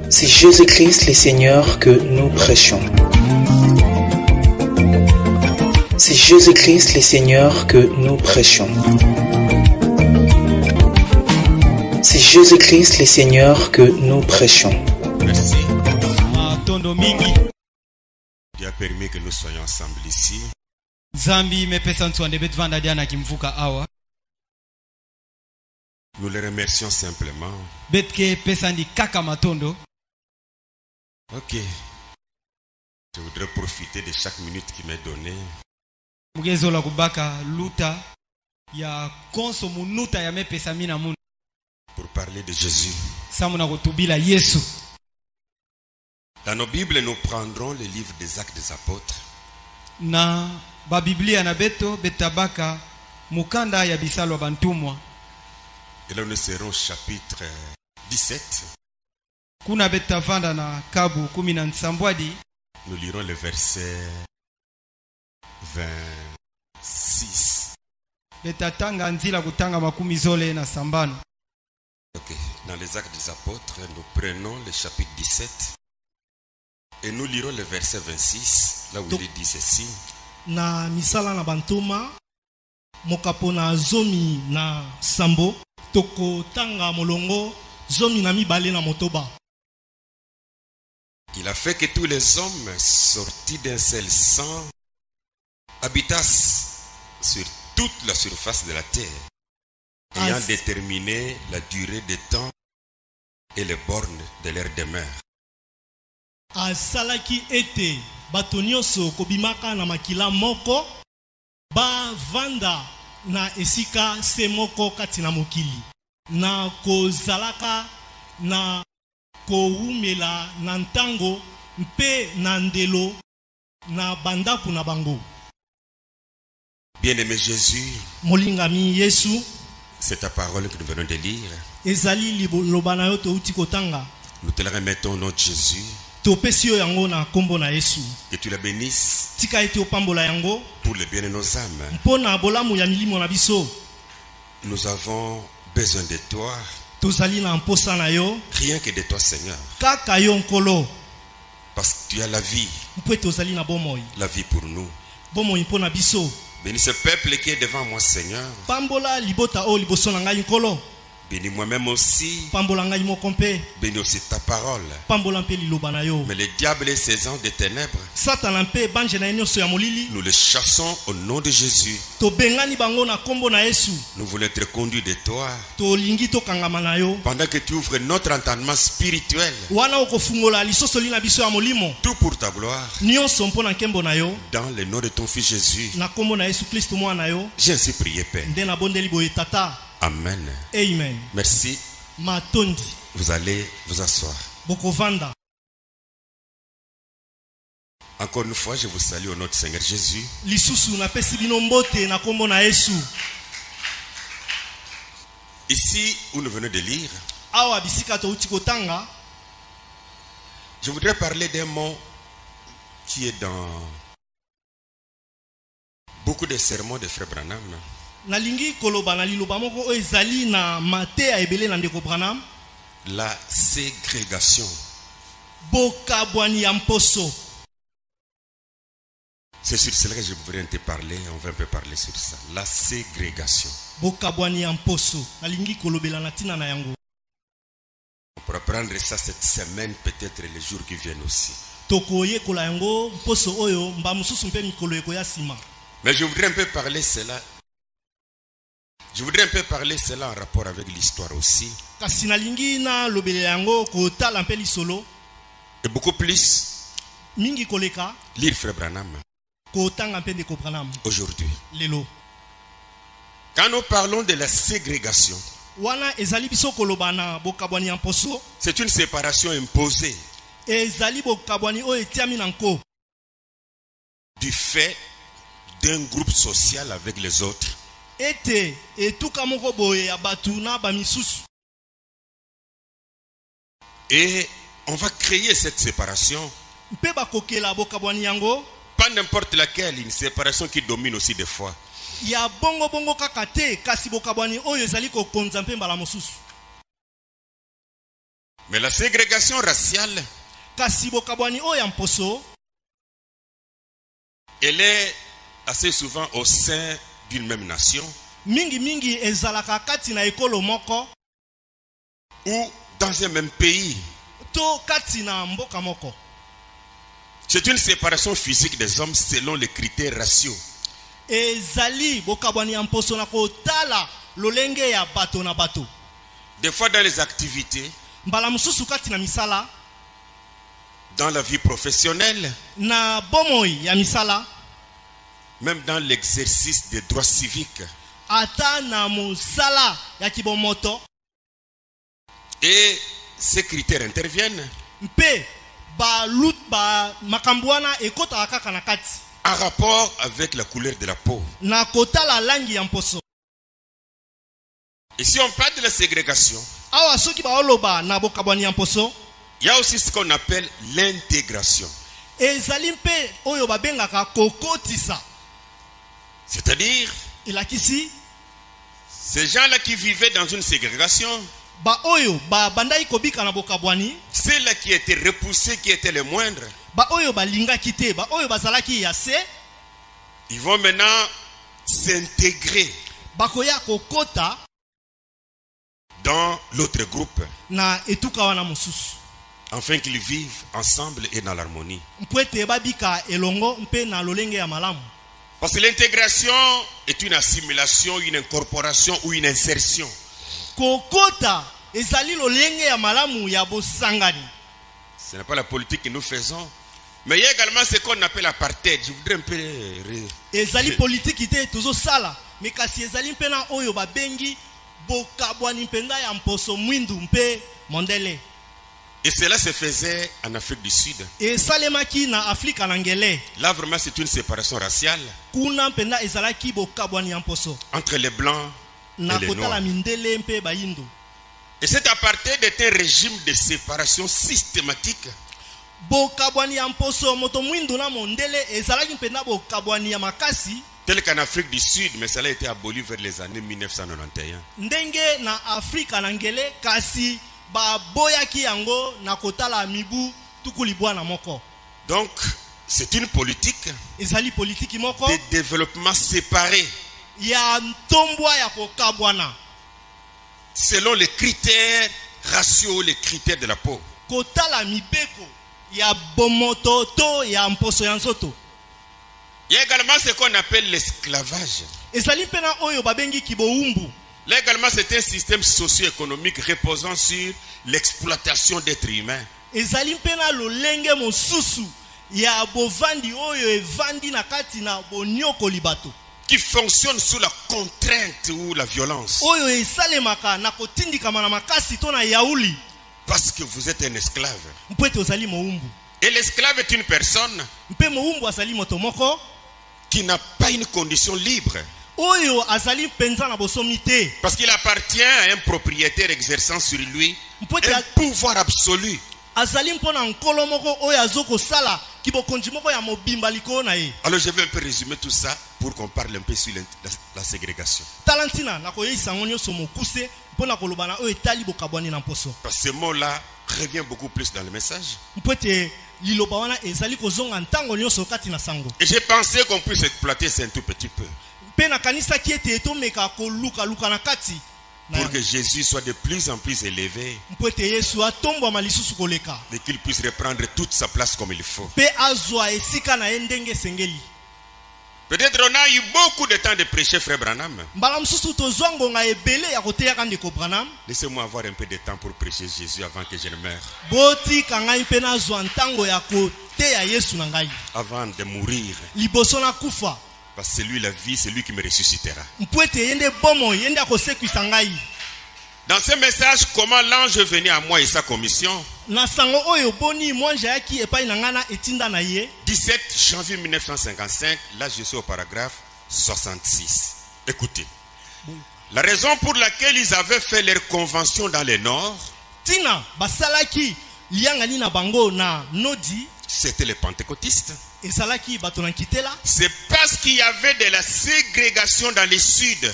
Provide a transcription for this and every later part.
C'est Jésus-Christ le Seigneur que nous prêchons. C'est Jésus-Christ le Seigneur que nous prêchons. C'est Jésus-Christ le Seigneur que nous prêchons. Merci. Dieu a permis que nous soyons ensemble ici. Nous les remercions simplement. Ok. Je voudrais profiter de chaque minute qui m'est donnée pour parler de Jésus. Dans nos Bibles, nous prendrons le livre des Actes des Apôtres. Et là, nous serons au chapitre 17. Nous lirons le verset 26. Ok. Dans les Actes des Apôtres, nous prenons le chapitre 17 et nous lirons le verset 26, là où il dit ceci. Na misala na bantoma mokapo na zomi na sambo toko tanga molongo zomi na mibale na motoba. Il a fait que tous les hommes sortis d'un seul sang habitassent sur toute la surface de la terre, ayant déterminé la durée des temps et les bornes de leur demeure. Asalaki ete batonyoso kobimaka na makila moko ba vanda na esika se moko kati na mokili na kozalaka na koumela na ntango mpe na ndelo na bandaku na bango. Bien-aimé Jésus, molingami Yesu, c'est ta parole que nous venons de lire. Ezali liloba na yo touti kotanga. Nous te la remettons au nom de Jésus. Que tu la bénisses pour le bien de nos âmes. Nous avons besoin de toi. Rien que de toi, Seigneur. Parce que tu as la vie. La vie pour nous. Bénis ce peuple qui est devant moi, Seigneur. Bénis moi-même aussi. Bénis aussi ta parole. Mais le diable et ses anges des ténèbres, nous les chassons au nom de Jésus. Nous voulons être conduits de toi. Pendant que tu ouvres notre entendement spirituel. Tout pour ta gloire. Dans le nom de ton Fils Jésus. J'ai ainsi prié, Père. Amen. Amen. Merci. Vous allez vous asseoir. Encore une fois, je vous salue au nom du Seigneur Jésus. Ici où nous venons de lire, je voudrais parler d'un mot qui est dans beaucoup de sermons de Frère Branham. La ségrégation. C'est sur cela que je voudrais te parler. On va un peu parler sur ça. La ségrégation. On pourra prendre ça cette semaine, peut-être les jours qui viennent aussi. Mais je voudrais un peu parler cela. Je voudrais un peu parler cela en rapport avec l'histoire aussi. Et beaucoup plus lire Frère Branham aujourd'hui. Quand nous parlons de la ségrégation, c'est une séparation imposée du fait d'un groupe social avec les autres. Et on va créer cette séparation. Pas n'importe laquelle, une séparation qui domine aussi des fois. Mais la ségrégation raciale, elle est assez souvent au sein d'une même nation. Ou dans un même pays. C'est une séparation physique des hommes selon les critères raciaux. Des fois dans les activités, dans la vie professionnelle, même dans l'exercice des droits civiques. Et ces critères interviennent en rapport avec la couleur de la peau. Et si on parle de la ségrégation, il y a aussi ce qu'on appelle l'intégration. C'est-à-dire, ces gens-là qui vivaient dans une ségrégation, ceux-là qui étaient repoussés, qui étaient les moindres, ils vont maintenant s'intégrer dans l'autre groupe, afin qu'ils vivent ensemble et dans l'harmonie. Parce que l'intégration est une assimilation, une incorporation ou une insertion. Ce n'est pas la politique que nous faisons, mais il y a également ce qu'on appelle l'apartheid. Je voudrais un peu... Et cela se faisait en Afrique du Sud. Là vraiment c'est une séparation raciale entre les blancs et les noirs. Et cet apartheid est un régime de séparation systématique tel qu'en Afrique du Sud, mais cela a été aboli vers les années 1991. Donc, c'est une politique de développement séparé selon les critères raciaux, les critères de la peau. Il y a également ce qu'on appelle l'esclavage. Là également, c'est un système socio-économique reposant sur l'exploitation d'êtres humains. Qui fonctionne sous la contrainte ou la violence. Parce que vous êtes un esclave. Et l'esclave est une personne qui n'a pas une condition libre. Parce qu'il appartient à un propriétaire exerçant sur lui un pouvoir absolu. Alors je vais un peu résumer tout ça pour qu'on parle un peu sur la ségrégation. Parce que ce mot-là revient beaucoup plus dans le message. Et j'ai pensé qu'on puisse exploiter ça un tout petit peu. Pour que Jésus soit de plus en plus élevé et qu'il puisse reprendre toute sa place comme il faut. Peut-être on a eu beaucoup de temps de prêcher Frère Branham. Laissez-moi avoir un peu de temps pour prêcher Jésus avant que je ne meure. Avant de mourir. Parce que c'est lui la vie, c'est lui qui me ressuscitera. Dans ce message, comment l'ange venait à moi et sa commission. 17 janvier 1955, là je suis au paragraphe 66. Écoutez. La raison pour laquelle ils avaient fait leur convention dans le Nord, c'était les pentecôtistes. C'est parce qu'il y avait de la ségrégation dans le sud.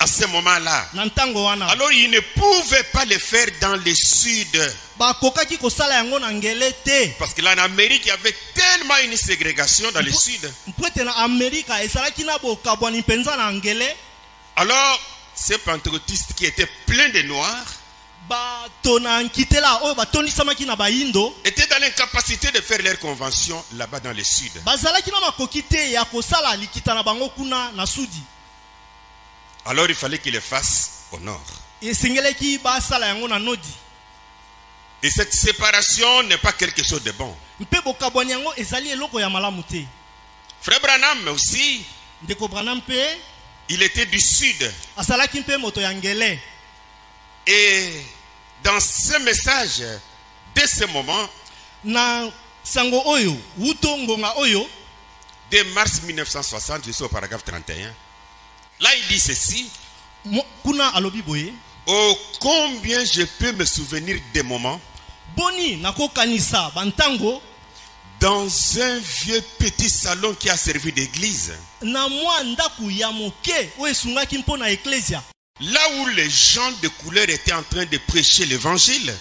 À ce moment-là, alors ils ne pouvaient pas le faire dans le sud. Parce que là en Amérique, il y avait tellement une ségrégation dans le sud. Alors, ces pentecôtistes qui étaient pleins de noirs étaient dans l'incapacité de faire leur convention là-bas dans le sud. Alors il fallait qu'ils le fassent au nord. Et cette séparation n'est pas quelque chose de bon. Frère Branham aussi, il était du sud. Et dans ce message, dès ce moment, dès mars 1960, je suis au paragraphe 31, là il dit ceci: oh, combien je peux me souvenir des moments dans un vieux petit salon qui a servi d'église, là où les gens de couleur étaient en train de prêcher l'évangile.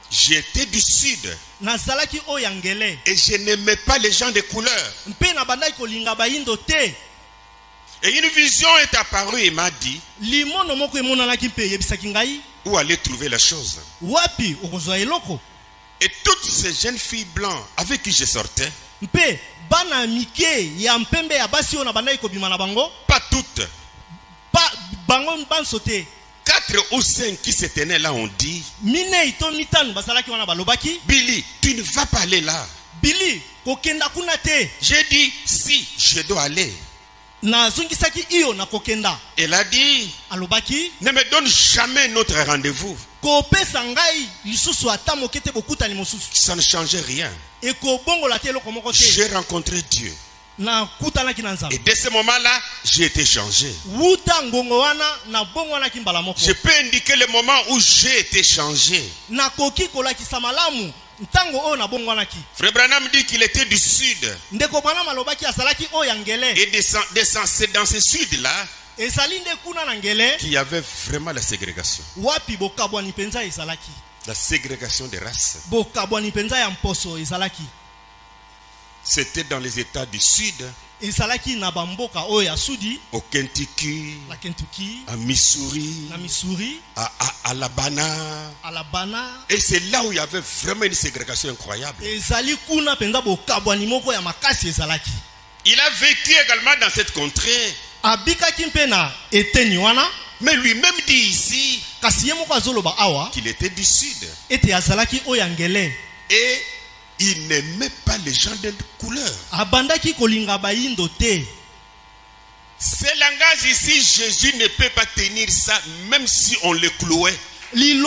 J'étais du sud et je n'aimais pas les gens de couleur. Et une vision est apparue et m'a dit: où aller trouver la chose? Et toutes ces jeunes filles blanches avec qui je sortais, pas toutes, 4 ou 5 qui se tenaient là ont dit: Billy, tu ne vas pas aller là. J'ai dit: si, je dois aller. Elle a dit: ne me donne jamais notre rendez-vous. Ça ne changeait rien. J'ai rencontré Dieu. Et dès ce moment-là, j'ai été changé. Je peux indiquer le moment où j'ai été changé. Frère Branham dit qu'il était du sud. Et c'est dans ce sud-là qu'il y avait vraiment la ségrégation. La ségrégation des races. C'était dans les États du Sud. Au Kentucky, à Missouri, à Alabama. Et c'est là où il y avait vraiment une ségrégation incroyable. Il a vécu également dans cette contrée. Mais lui-même dit ici qu'il était du Sud. Et il n'aimait pas les gens de couleur. Ce langage ici, Jésus ne peut pas tenir ça, même si on le clouait. Même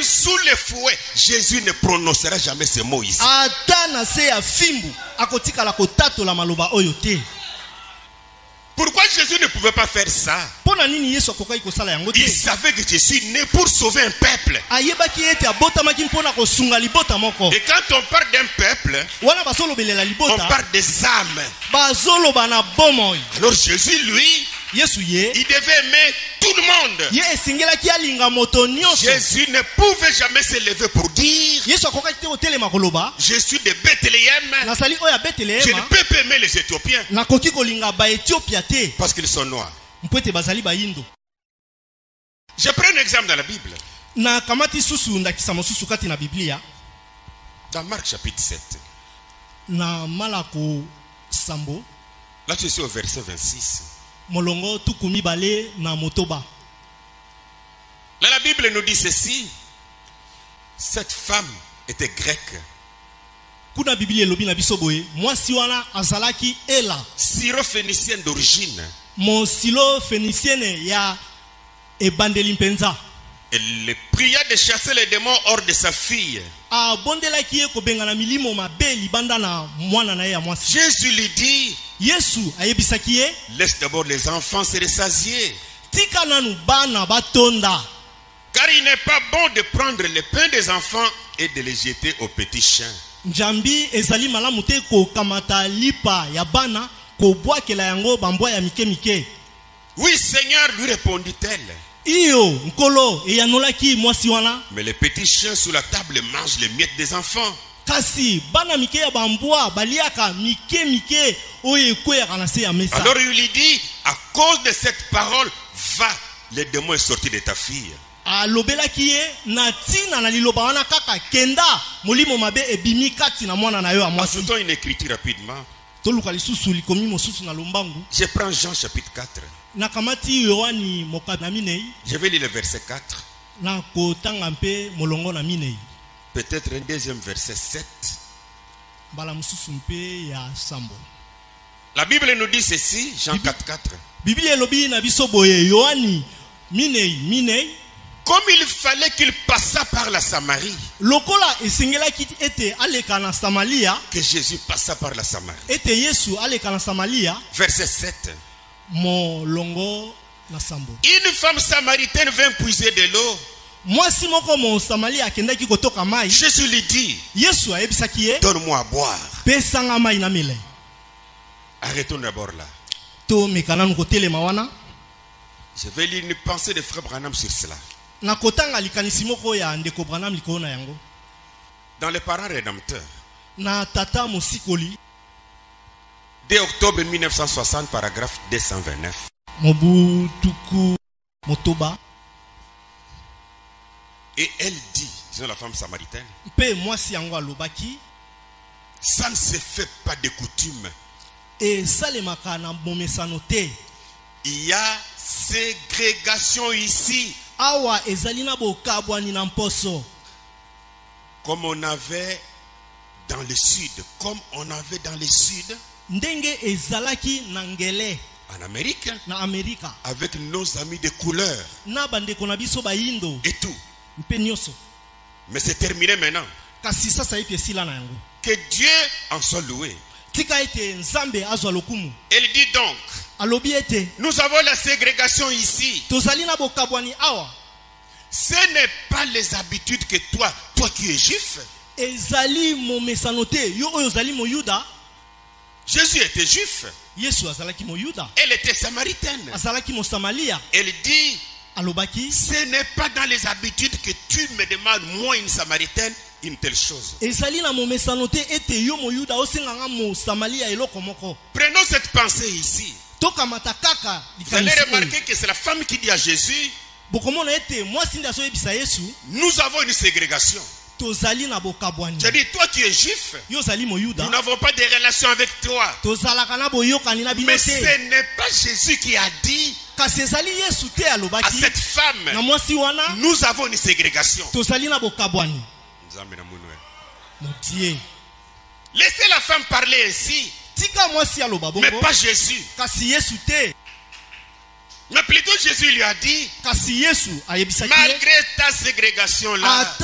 sous le fouet, Jésus ne prononcera jamais ce mot ici. Pourquoi Jésus ne pouvait pas faire ça? Il savait que je suis né pour sauver un peuple. Et quand on parle d'un peuple, on parle des âmes. Alors Jésus, lui, il devait aimer tout le monde. Jésus ne pouvait jamais se lever pour dire: je suis de Bethléem, je ne peux pas aimer les Éthiopiens parce qu'ils sont noirs. Je prends un exemple dans la Bible. Dans Marc chapitre 7. Là je suis au verset 26. Là la Bible nous dit ceci: cette femme était grecque. Syro-phénicienne d'origine. Elle pria de chasser les démons hors de sa fille. Jésus lui dit: laisse d'abord les enfants se rassasier. Car il n'est pas bon de prendre le pain des enfants et de les jeter aux petits chiens. Njambi ezali malamu te ko kamata lipa ya bana ko bwakela yango bambwa ya mike mike. Oui Seigneur, lui répondit-elle. Iyo nkolo eyanolaki mwasi wana. Mais les petits chiens sous la table mangent les miettes des enfants. Kasi bana mike ya bambwa baliaka mike mike oye kwera na se ya mesa. Alors il lui dit, à cause de cette parole, va, le démon est sorti de ta fille. Alobelaki ye na tina na liloba wana kaka kenda molimo mabe ebimi kati na mwana na yo amwasi. Ajoutons une écriture rapidement. Toluka lisusu likomi mosusu na lombangu. Je prends Jean chapitre 4. Nakamati Yohani mokana minei. Je vais lire le verset 4. Na kotanga mpe molongo na minei. Peut-être un deuxième verset 7. Bala mususu mpe ya sambo. La Bible nous dit ceci, Jean 4:4. Bible elobi na biso boye Yohani minei. Comme il fallait qu'il passât par la Samarie. Lokola esengelaki ete aleka na Samaria. Que Jésus passa par la Samarie. Ete Yesu aleka na Samaria. Verset 7. Molongo na sambo. Une femme samaritaine vint puiser de l'eau. Mwasi moko mo Samaria akendaki kotoka mai. Jésus lui dit, Yesu ayebisaki ye, donne-moi à boire. Pesanga mai na mele. Arrêtons d'abord là. To mekana ngotelema wana. Je vais lire une pensée de frère Branham sur cela. Na kotanga likanisi moko ya ndeko Branham likona yango. Dans les parents rédempteurs. Na tata mosikoli. 2 octobre 1960, paragraphe 229. Mobutuku motoba. Et elle dit, disons la femme samaritaine, Pe mwasi yango alobaki, ça ne se fait pas de coutume. Et salemaka na bomesano te. Il y a ségrégation ici. Awa ezalina bokabwani na mposo. Comme on avait dans le sud. Ndenge ezalaki na ngele. En Amérique. Na Amerika. Avec nos amis de couleur. Na bandeko na biso bayindo. Et tout. Mpe nyoso. Mais c'est terminé maintenant. Kasi sasa ipi esila na yango. Que Dieu en soit loué. Tika ete nzambe azwa lokumu. Elle dit donc. Alobi ete. Nous avons la ségrégation ici. Tozali na bokabwani awa. Ce n'est pas les habitudes que toi qui es juif. Ezali mo mesanote yo oyo zali mo Yuda. Jésus était juif. Yesu azalaki mo Yuda. Elle était samaritaine. Azalaki mo Samaria. Elle dit, alobaki, ce n'est pas dans les habitudes que tu me demandes, moi une samaritaine, une telle chose. Ezali na mo mesanote ete yo mo Yuda osenganga mo Samaria eloko moko. Prenons cette pensée ici. Toka matakaka. Vous allez remarquer que c'est la femme qui dit à Jésus, nous avons une ségrégation. J'ai dit, toi qui es juif, nous n'avons pas de relation avec toi. Mais ce n'est pas Jésus qui a dit à cette femme, nous avons une ségrégation. Laissez la femme parler ici, mais pas Jésus. Mais plutôt Jésus lui a dit, malgré ta ségrégation là,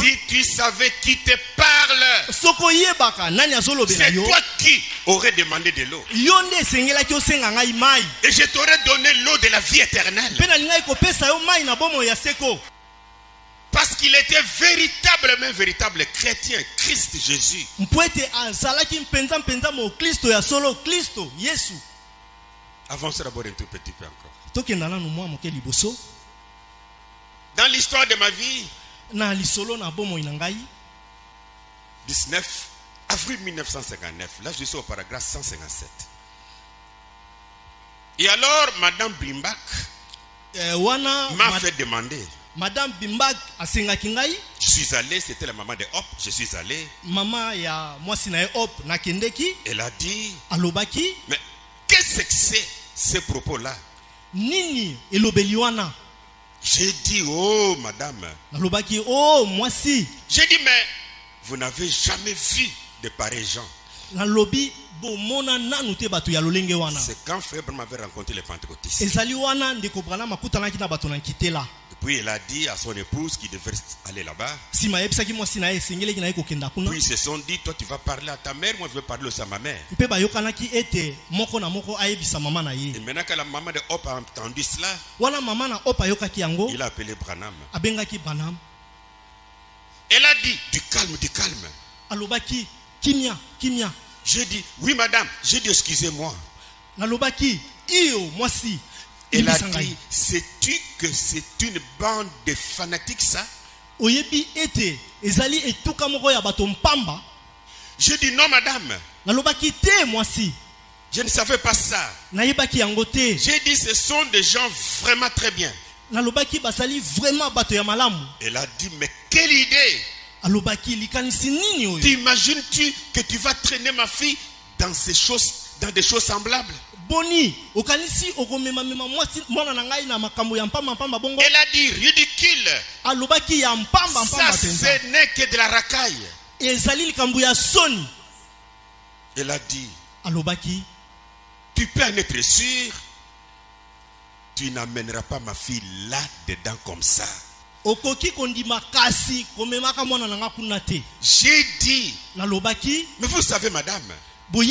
si tu savais qui te parle, c'est toi qui aurais demandé de l'eau. Et je t'aurais donné l'eau de la vie éternelle. Parce qu'il était véritable chrétien, Christ Jésus. Avancez d'abord un tout petit peu encore. Dans l'histoire de ma vie, 19 avril 1959, là je suis au paragraphe 157. Et alors, Madame Bimbak m'a fait demander. Madame Bimbak asengaki ngai. Je suis allé, c'était la maman de Hop, je suis allé. Maman ya mwasi na Hop na kendeki. Elle a dit, alobaki, mais qu'est-ce que c'est ces propos-là? Nini elobeliwana? J'ai dit, oh madame. Alobaki, oh mwasi. J'ai dit, mais vous n'avez jamais vu de pareils gens. Nalobi bomona nanu te batu ya lolenge wana. C'est quand frère m'avait rencontré les pentecôtistes. Ezali wana ndeko Branham akutanaki na batu na kitela. Puis il a dit à son épouse qu'il devait aller là-bas. Puis ils se sont dit, toi tu vas parler à ta mère, moi je vais parler aussi à ma mère. Et maintenant que la maman de Hop a entendu cela, il a appelé Branham. Elle a dit, du calme, du calme. J'ai dit, oui madame. J'ai dit, excusez-moi. Elle a dit, sais-tu que c'est une bande de fanatiques ça? J'ai dit, non madame. Je ne savais pas ça. J'ai dit, ce sont des gens vraiment très bien. Elle a dit, mais quelle idée! T'imagines-tu que tu vas traîner ma fille dans des choses semblables? Elle a dit ridicule. Ça ce n'est que de la racaille. Elle a dit, tu peux en être sûr, tu n'amèneras pas ma fille là-dedans comme ça. J'ai dit, mais vous savez madame, au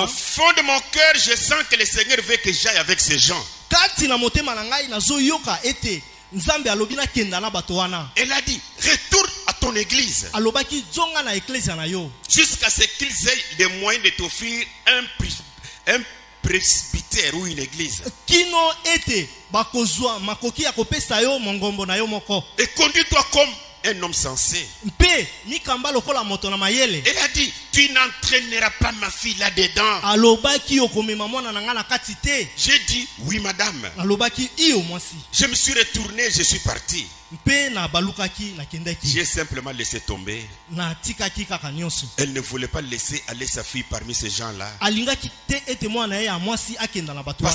fond de mon cœur, je sens que le Seigneur veut que j'aille avec ces gens. Elle a dit, retourne à ton église. Jusqu'à ce qu'ils aient les moyens de t'offrir un presbytère ou une église. Et conduis-toi comme un homme sensé. Elle a dit, tu n'entraîneras pas ma fille là-dedans. J'ai dit, oui madame. Je me suis retourné, je suis parti. J'ai simplement laissé tomber. Elle ne voulait pas laisser aller sa fille parmi ces gens-là. Parce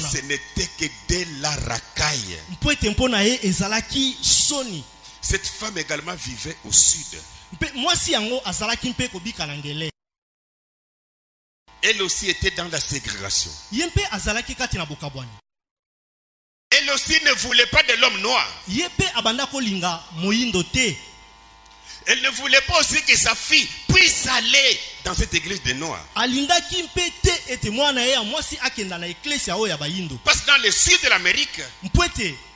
que ce n'était que de la racaille. Cette femme également vivait au sud. Elle aussi était dans la ségrégation. Elle aussi ne voulait pas de l'homme noir. Elle ne voulait pas aussi que sa fille puisse aller dans cette église de noirs. Parce que dans le sud de l'Amérique, si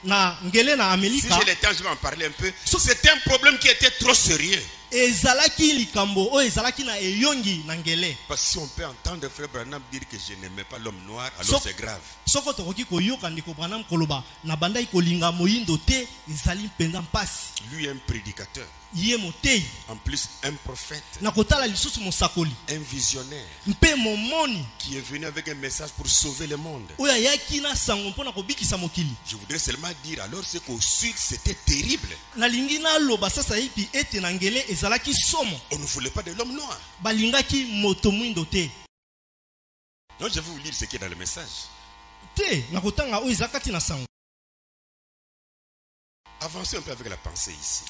j'ai le temps, je vais en parler un peu. C'était un problème qui était trop sérieux. Parce que si on peut entendre Frère Branham dire que je n'aimais pas l'homme noir, alors c'est grave. Lui est un prédicateur. En plus un prophète. Un visionnaire. Qui est venu avec un message pour sauver le monde. Je voudrais seulement dire alors c'est qu'au sud c'était terrible. On ne voulait pas de l'homme noir. Donc je vais vous lire ce qui est dans le message. Avancez un peu avec la pensée ici.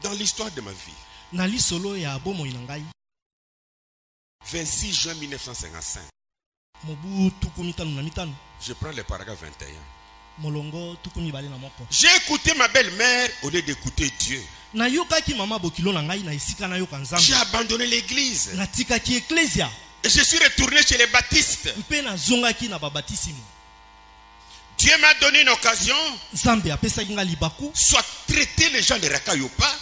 Dans l'histoire de ma vie, 26 juin 1955, je prends le paragraphe 21. J'ai écouté ma belle-mère au lieu d'écouter Dieu. J'ai abandonné l'église. Et je suis retourné chez les baptistes. Dieu m'a donné une occasion. Soit traiter les gens de racaille ou pas.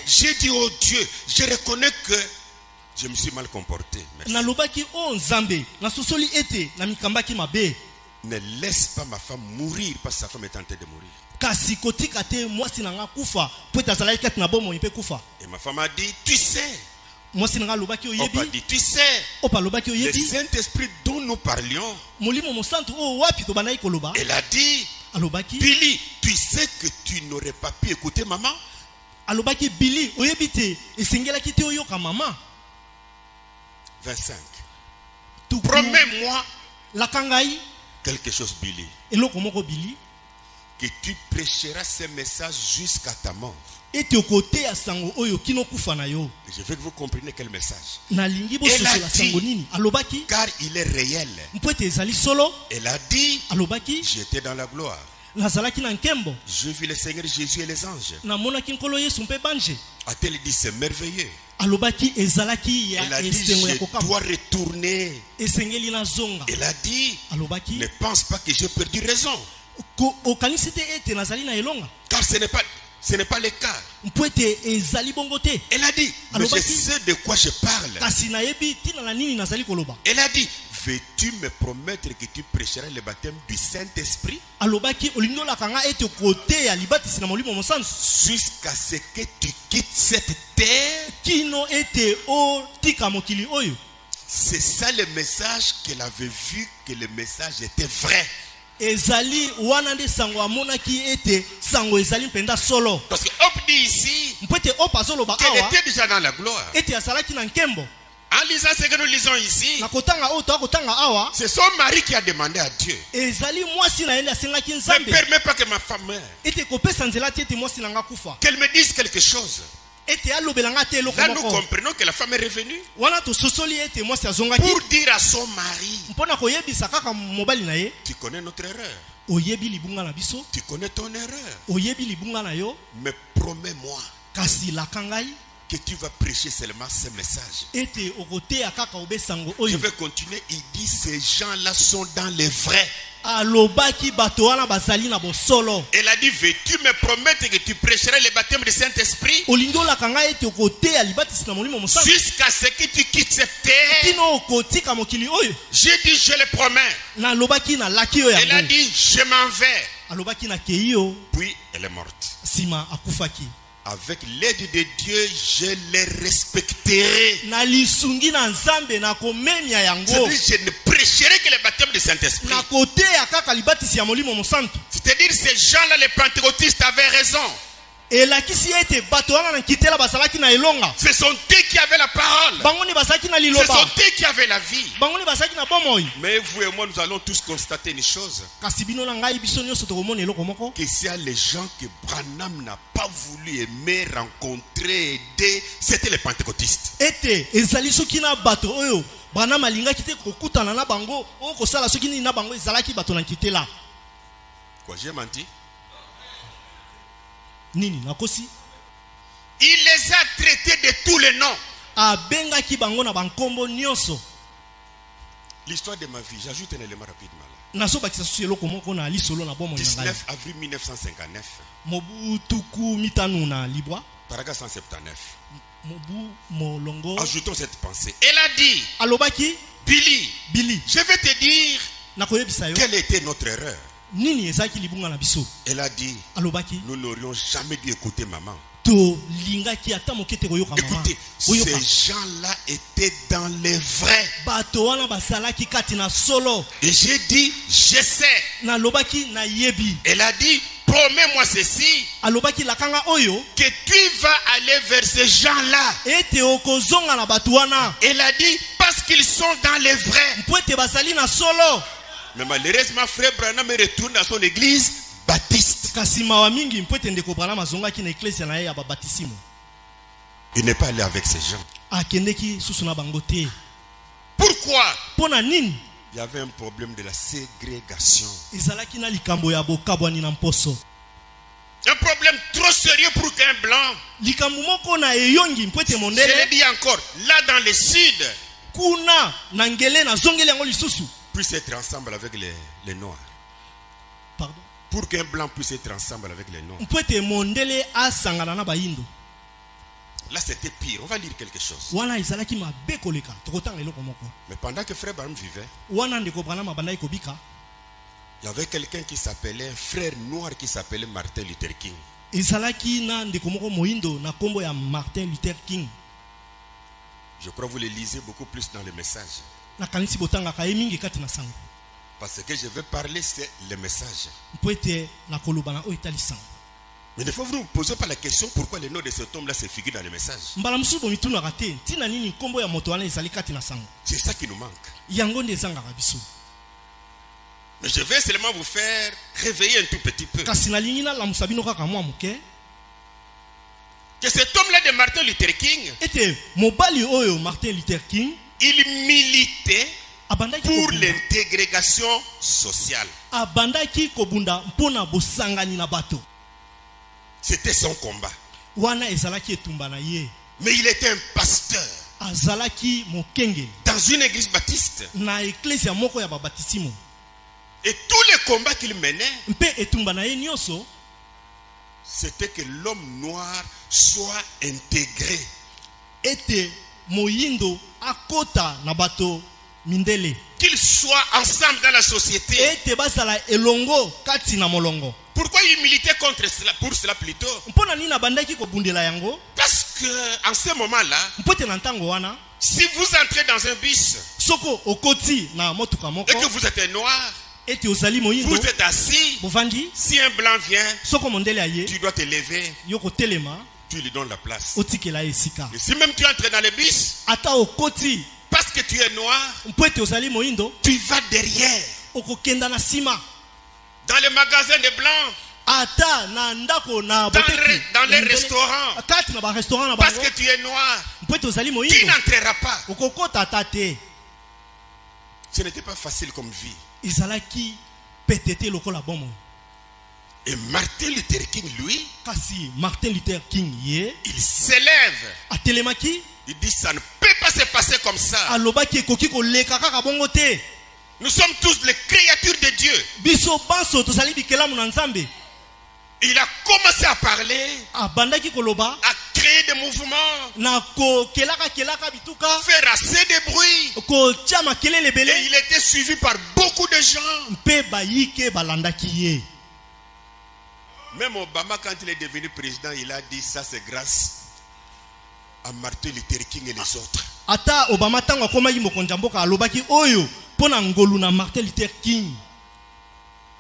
J'ai dit oh Dieu, je reconnais que je me suis mal comporté. Merci. Ne laisse pas ma femme mourir parce que sa femme est en train de mourir. Et ma femme a dit, tu sais. On a dit, tu sais. Le Saint-Esprit dont nous parlions. Elle a dit, Billy, tu sais que tu n'aurais pas pu écouter maman. 25. Promets-moi quelque chose, Billy. que tu prêcheras ces messages jusqu'à ta mort. Et je veux que vous compreniez quel message. Elle a dit, car il est réel. Elle a dit, j'étais dans la gloire. Je vis le Seigneur Jésus et les anges. A-t-elle dit, c'est merveilleux. Elle a dit, je dois retourner. Elle a dit, ne pense pas que j'ai perdu raison. Car ce n'est pas le cas. Elle a dit, mais je sais de quoi je parle. Elle a dit, veux-tu me promettre que tu prêcheras le baptême du Saint-Esprit jusqu'à ce que tu quittes cette terre? C'est ça le message qu'elle avait vu, que le message était vrai. Parce que Hop dit ici qu'elle était déjà dans la gloire. En lisant ce que nous lisons ici, c'est son mari qui a demandé à Dieu, ne permets pas que ma femme meure, qu'elle me dise quelque chose. Là nous comprenons que la femme est revenue pour dire à son mari, tu connais notre erreur, tu connais ton erreur, mais promets-moi que tu vas prêcher seulement ce message. Je vais continuer. Il dit, ces gens-là sont dans les vrais. Elle a dit, veux-tu me promettre que tu prêcheras le baptême du Saint-Esprit jusqu'à ce que tu quittes cette terre? J'ai dit, je le promets. Elle a dit, je m'en vais. Puis elle est morte. Avec l'aide de Dieu, je les respecterai. C'est-à-dire, je ne prêcherai que le baptême du Saint-Esprit. C'est-à-dire, ces gens-là, les pentecôtistes, avaient raison. Ce sont eux qui avaient la parole. Ce sont eux qui avaient la vie. Mais vous et moi, nous allons tous constater une chose. Que s'il y a les gens que Branham n'a pas voulu aimer, rencontrer, aider, c'était les pentecôtistes. Quoi, j'ai menti? Il les a traités de tous les noms. L'histoire de ma vie, j'ajoute un élément rapidement. 19 avril 1959. Paragraphe 179. Ajoutons cette pensée. Elle a dit, Billy, je vais te dire quelle était notre erreur. Elle a dit, nous n'aurions jamais dû écouter maman. Écoutez, ces gens-là étaient dans les vrais. Et j'ai dit, je sais. Elle a dit, promets-moi ceci, que tu vas aller vers ces gens-là. Elle a dit, parce qu'ils sont dans les vrais. Mais malheureusement, frère Branham retourne à son église baptiste. Il n'est pas allé avec ces gens. Pourquoi? Il y avait un problème de la ségrégation. Un problème trop sérieux pour qu'un blanc. Je l'ai dit encore, là dans le sud, puisse être ensemble avec les noirs. Pardon? Pour qu'un blanc puisse être ensemble avec les noirs. Là c'était pire. On va lire quelque chose. Mais pendant que frère Branham vivait, il y avait quelqu'un qui s'appelait, un frère noir qui s'appelait Martin Luther King. Je crois que vous le lisez beaucoup plus dans le message. Parce que je vais parler, c'est le message. Mais des fois, vous ne posez pas la question pourquoi le nom de cet homme-là se figure dans le message. C'est ça qui nous manque. Mais je vais seulement vous faire réveiller un tout petit peu. Que cet homme-là de Martin Luther King, il militait pour l'intégration sociale. C'était son combat. Mais il était un pasteur dans une église baptiste. Et tous les combats qu'il menait, c'était que l'homme noir soit intégré. Qu'ils soient ensemble dans la société. Pourquoi il militait contre cela, pour cela plutôt? Parce que en ce moment-là, si vous entrez dans un bus et que vous êtes noir, vous êtes assis, si un blanc vient, tu dois te lever, tu lui donnes la place. Et si même tu entres dans le bus, parce que tu es noir, tu vas derrière. Dans les magasins de blancs, dans les restaurants, parce que tu es noir, tu n'entreras pas. Ce n'était pas facile comme vie. Et Martin Luther King, lui, il s'élève. Il dit ça ne peut pas se passer comme ça. Nous sommes tous les créatures de Dieu. Il a commencé à parler, à créer des mouvements, faire assez de bruit. Et il était suivi par beaucoup de gens. Même Obama, quand il est devenu président, il a dit ça c'est grâce à Martin Luther King et les autres.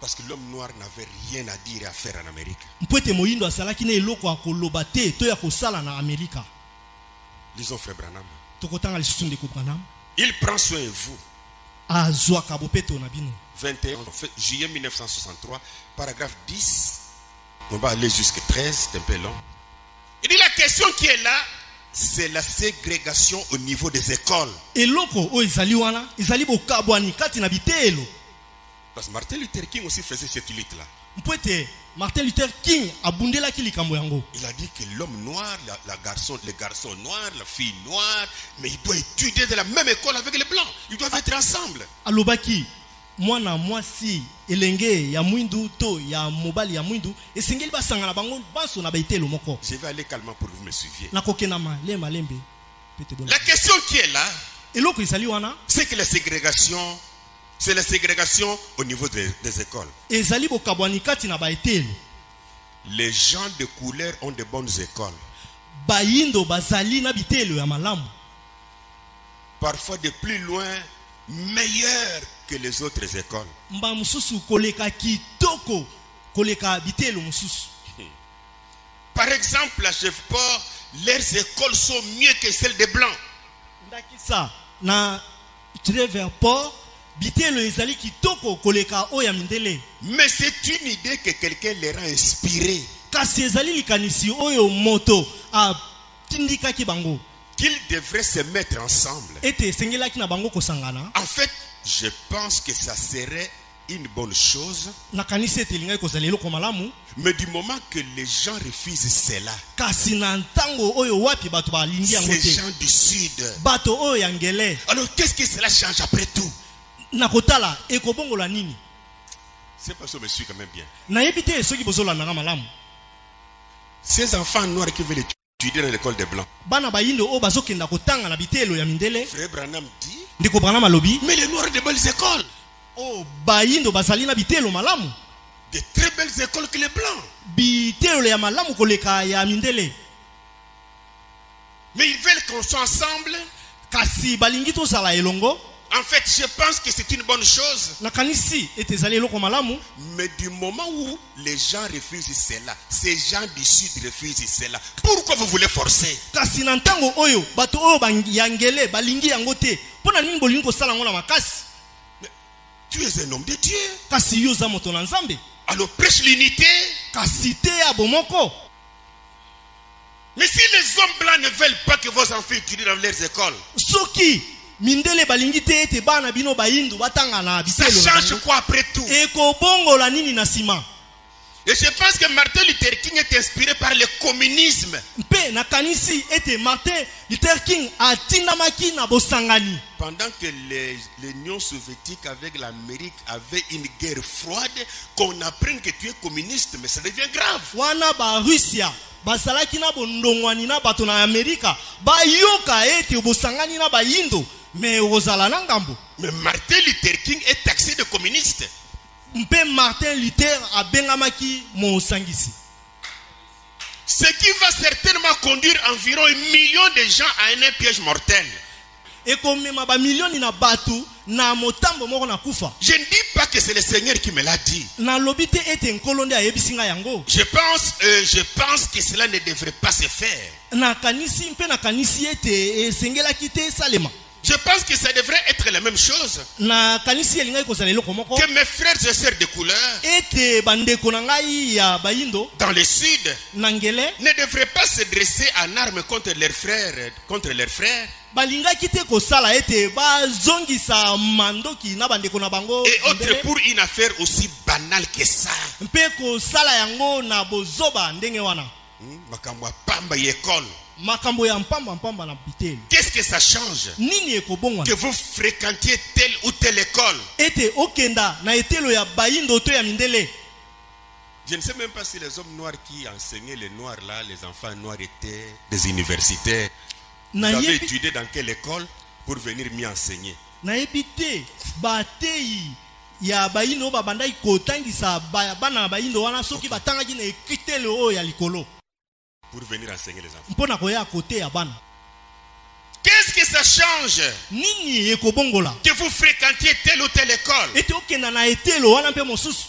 Parce que l'homme noir n'avait rien à dire et à faire en Amérique. Lisons Frère Branham. Il prend soin de vous. 21 juillet 1963, paragraphe 10. On va aller jusqu'à 13, c'est un peu long. Il dit la question qui est là, c'est la ségrégation au niveau des écoles. Parce que Martin Luther King aussi faisait cette lutte-là. Martin Luther King il a dit que l'homme noir, les garçons noirs, la fille noire, mais il doit étudier de la même école avec les blancs. Ils doivent être ensemble. Je vais aller calmement pour que vous me suiviez. La question qui est là, c'est que la ségrégation, c'est la ségrégation au niveau des écoles. Les gens de couleur ont de bonnes écoles. Parfois de plus loin, meilleures que les autres écoles. Par exemple, à Chefport, leurs écoles sont mieux que celles des blancs. Mais c'est une idée que quelqu'un les rend inspirés. Qu'ils devraient se mettre ensemble. En fait, je pense que ça serait une bonne chose. Mais du moment que les gens refusent cela, ces gens du sud, alors qu'est-ce que cela change après tout? C'est parce que je me suis quand même bien. Ces enfants noirs qui veulent étudier dans l'école des blancs, Frère Branham dit, mais les noirs ont de belles écoles. De très belles écoles que les blancs. Mais ils veulent qu'on soit ensemble. En fait, je pense que c'est une bonne chose. Mais du moment où les gens refusent cela, ces gens du sud refusent cela, pourquoi vous voulez forcer? Tu es un homme de Dieu. Kasi yo za moto na Nzambe. Alors prêche l'unité. Kasi te ya bomoko. Mais si les hommes blancs ne veulent pas que vos enfants étudient dans leurs écoles, soki mindele balingi te ete bana bino bayindu batanga na ça bitelo. change quoi après tout? Eko bongola nini na sima? Et je pense que Martin Luther King est inspiré par le communisme. Mpe na kanisi ete Martin Luther King atindamaki na bosangani. Pendant que l'Union soviétique avec l'Amérique avait une guerre froide, qu'on apprenne que tu es communiste, mais ça devient grave. Wana ba Russia basalaki na bondongwani na bato na Amerika bayoka ete bosangani na bayindo mais ozala na ngambo. Mais Martin Luther King est taxé de communiste. Mpe Martin Luther abengamaki mosangisi. Ce qui va certainement conduire environ 1 million de gens à un piège mortel. Ekomema ba milioni na batu na motambo moko na kufa. Je ne dis pas que c'est le Seigneur qui me l'a dit. Na lobite ete nkolonde ayebisinga yango. Je pense que cela ne devrait pas se faire. Na kanisi mpe na kanisi ete esengela kite salema. Je pense que ça devrait être la même chose. Na kanisi elinga ko salelo komoko. Que mes frères et sœurs de couleur ete bandeko na ngai ya bayindo dans le sud nangele ne devraient pas se dresser en armes contre leurs frères. Balinga kite ko sala ete bazongisa mandoki na bandeko na bango. Et autre pour une affaire aussi banale que ça. Mpe ko sala yango na bozoba ndenge wana. Makambo pamba yekol. Makambo ya mpamba na bitelo. Qu'est-ce que ça change? Nini ekobongwa? Que vous fréquentiez telle ou telle école. Ete okenda na etelo ya bayindo to ya mindele. Je ne sais même pas si les hommes noirs qui enseignaient les noirs là, les enfants noirs étaient des universitaires. Vous avez étudié dans quelle école pour venir m'y enseigner? Na ebite batei ya bayindo babandai kotangisa bana bayindo wana soki batanga ki na ekitelo o ya likolo. Pour venir enseigner les enfants. Mpona koya côté ya bana. Qu'est-ce que ça change? Nini ekobongola? Que vous fréquentiez telle ou telle école. Ete okenda na etelo wana mpe mosusu.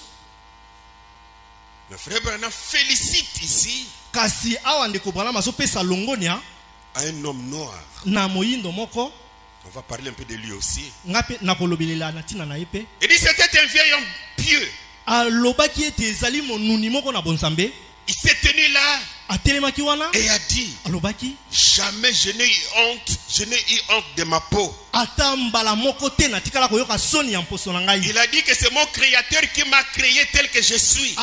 Le frère Branham félicite ici. Kasi awa ndeko Branham azopesa longonia à un homme noir. Na moyindo moko. On va parler un peu de lui aussi. Ngape na kolobelela na tina na yepe. Il dit c'était un vieil homme pieux. Alobaki ete ezali monuni moko na bonzambe. Il s'est tenu là et a dit, jamais je n'ai eu honte de ma peau. Il a dit que c'est mon créateur qui m'a créé tel que je suis.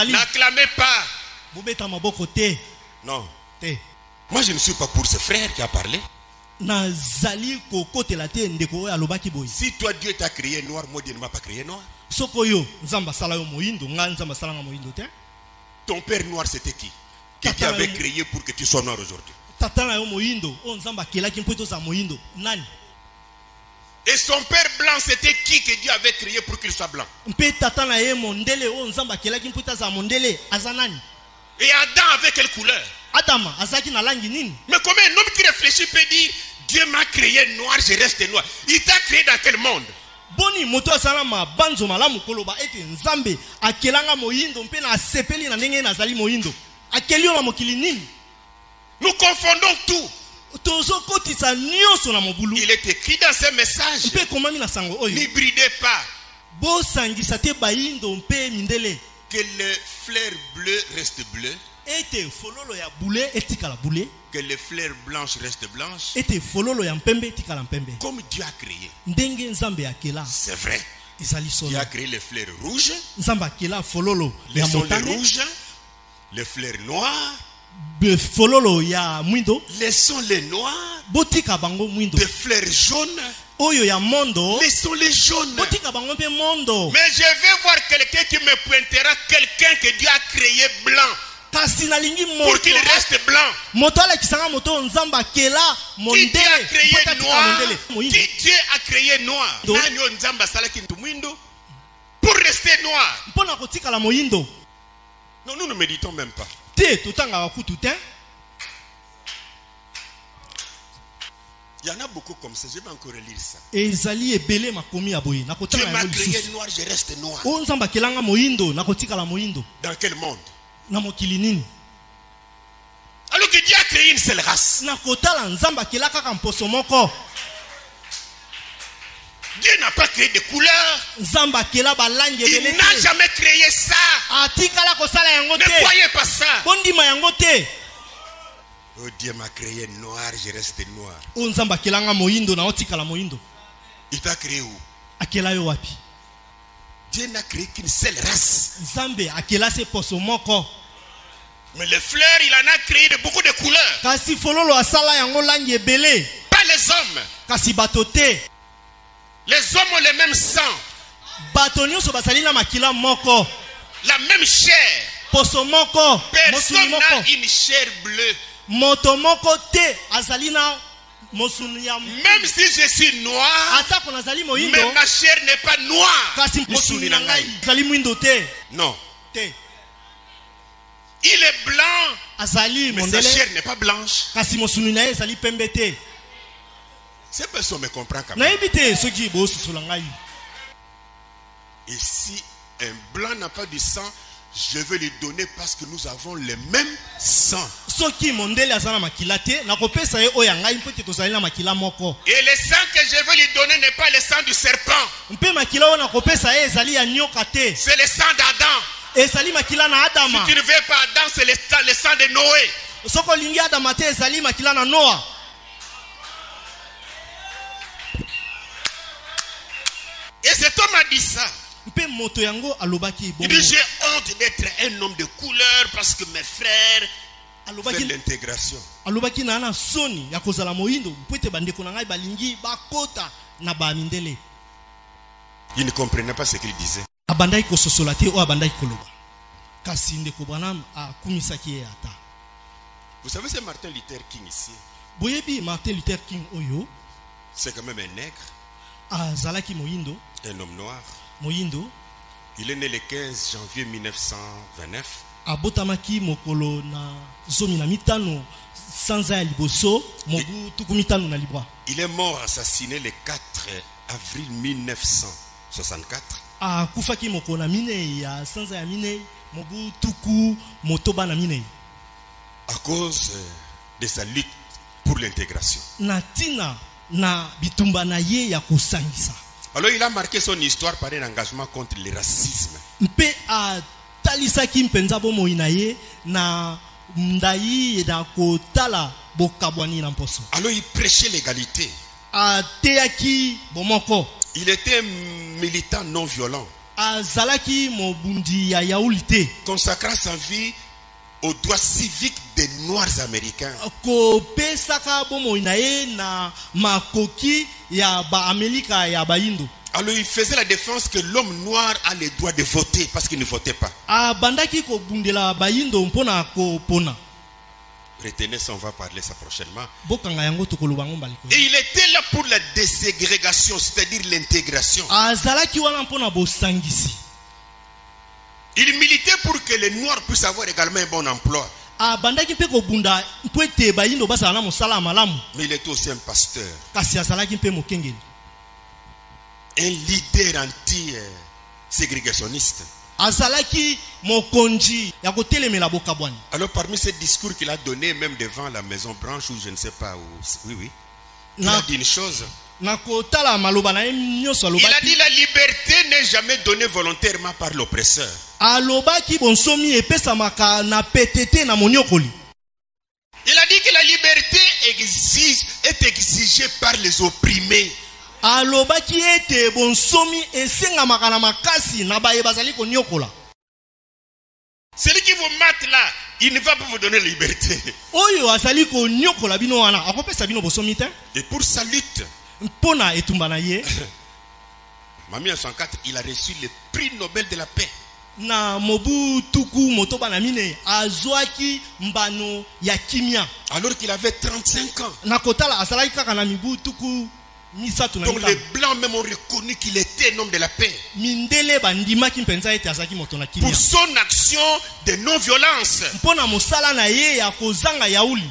N'acclamez pas. Non. Moi je ne suis pas pour ce frère qui a parlé. Si toi Dieu t'a créé noir, moi Dieu ne m'a pas créé noir. Ton père noir c'était qui? Qui t'avait créé pour que tu sois noir aujourd'hui? Et son père blanc c'était qui que Dieu avait créé pour qu'il soit blanc? Et Adam avait quelle couleur? Mais comment un homme qui réfléchit peut dire Dieu m'a créé noir, je reste noir? Il t'a créé dans quel monde? Boni moto asalama banzo malamu koloba ete nzambe akelanga moyindo mpe na sepeli na ndenge nazali moyindo akelio na mokili nini? Nous confondons tout. Tozo kotisa nyonso na mobulu. Il est écrit dans ce message. Mpe komami na sango oyo. N'hybridez pas. Bo sangisa te bayindo mpe mindele. Que le fleur bleu reste bleu. Ete fololo ya boule etikala boule. Que les fleurs blanches restent blanches. Ete fololo ya mpembe etikala mpembe. Comme Dieu a créé. Ndenge nzambe akela. C'est vrai. Dieu a créé les fleurs rouges. Nzambe akela fololo ya motane. Les rouges. Les fleurs noires. Fololo ya mwindo. Laissons les noirs. Botika bango mwindo. Des fleurs jaunes. Oyo ya mondo. Laissons les jaunes. Botika bango mpe mondo. Mais je vais voir quelqu'un qui me pointera quelqu'un que Dieu a créé blanc. Pour qu'il reste blanc. Qui Dieu a créé noir? Qui Dieu a créé noir? Pour rester noir. Non, nous ne méditons même pas. Il y en a beaucoup comme ça. Je vais encore relire ça. Dieu m'a créé noir, je reste noir. Dans quel monde? Alors que Dieu a créé une seule race. Dieu n'a pas créé de couleurs. Il n'a jamais créé ça. Ne croyez pas ça. Oh, Dieu m'a créé noir, je reste noir. Il t'a créé où? Dieu n'a créé qu'une seule race. Mais les fleurs, il en a créé de beaucoup de couleurs. Pas les hommes. Les hommes ont le même sang. La même chair. Personne n'a une chair bleue. Même si je suis noir, mais ma chair n'est pas noire. Non. Il est blanc, mais sa chair n'est pas blanche. Ces personnes me comprennent quand même. Et si un blanc n'a pas du sang, je vais lui donner parce que nous avons le même sang. Et le sang que je vais lui donner n'est pas le sang du serpent. C'est le sang d'Adam. Si tu ne veux pas Adam, c'est le sang de Noé. Et cet homme a dit ça. Il dit j'ai honte d'être un homme de couleur parce que mes frères font l'intégration. Il ne comprenait pas ce qu'il disait. Vous savez, c'est Martin Luther King ici. C'est quand même un nègre. Un homme noir. Il est né le 15 janvier 1929. Il est mort assassiné le 4 avril 1964. À cause de sa lutte pour l'intégration. Alors il a marqué son histoire par un engagement contre le racisme. Alors il prêchait l'égalité. Il était un militant non violent, consacrant sa vie aux droits civiques des Noirs américains. Alors il faisait la défense que l'homme noir a le droit de voter parce qu'il ne votait pas. Retenez ça, on va parler ça prochainement. Et il était là pour la déségrégation, c'est-à-dire l'intégration. Il militait pour que les Noirs puissent avoir également un bon emploi. Mais il était aussi un pasteur. Un leader anti-ségrégationniste. Alors parmi ces discours qu'il a donné, même devant la Maison Blanche ou je ne sais pas où, oui, il a dit une chose. Il a dit la liberté n'est jamais donnée volontairement par l'oppresseur. Il a dit que la liberté est exigée par les opprimés. Celui qui vous mate là, il ne va pas vous donner la liberté. Et pour sa lutte, en 1904, il a reçu le prix Nobel de la paix. Alors qu'il avait 35 ans. Donc les blancs même ont reconnu qu'il était un homme de la paix. Pour son action de non-violence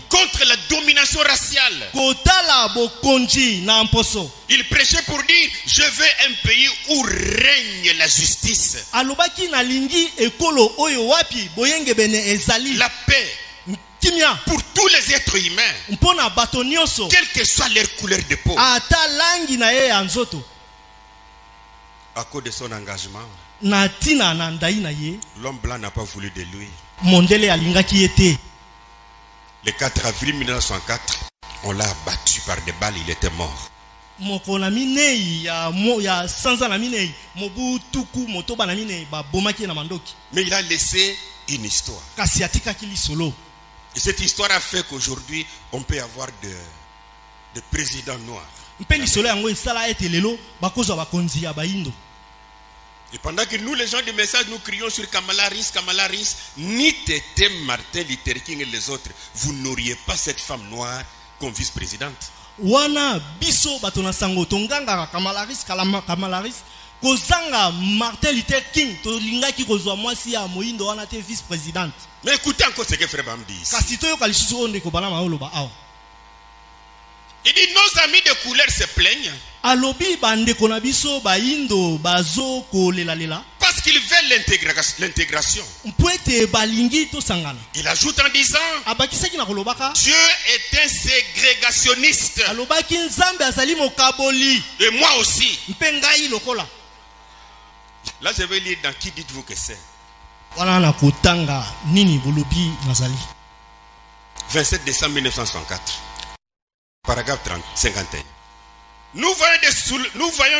contre la domination raciale. Il prêchait pour dire je veux un pays où règne la justice, la paix pour tous les êtres humains, quelle que soit leur couleur de peau. à cause de son engagement, l'homme blanc n'a pas voulu de lui. Le 4 avril 1964, on l'a abattu par des balles, il était mort. Mais il a laissé une histoire. Et cette histoire a fait qu'aujourd'hui, on peut avoir de présidents noirs. Et pendant que nous, les gens du message, nous crions sur Kamala Harris, ni Tété, Martin Luther King et les autres, vous n'auriez pas cette femme noire comme vice-présidente. Wana biso batona sango tonganga Kamala Harris kozanga Martin Luther King to lingaki kozwa mwasi ya moindo wana te vice-présidente. Mais écoutez encore ce que Frère Bam dit ici. Kasi toyo kalishizo onde ko bana maoloba awa. Il dit nos amis de couleur se plaignent. Alobi bande kona biso ba indo bazo ko lela. Parce qu'ils veulent l'intégration. Il ajoute en disant Dieu est un ségrégationniste. Et moi aussi. Là je vais lire dans qui dites-vous que c'est. 27 décembre 1964. Paragraphe 51. Nous voyons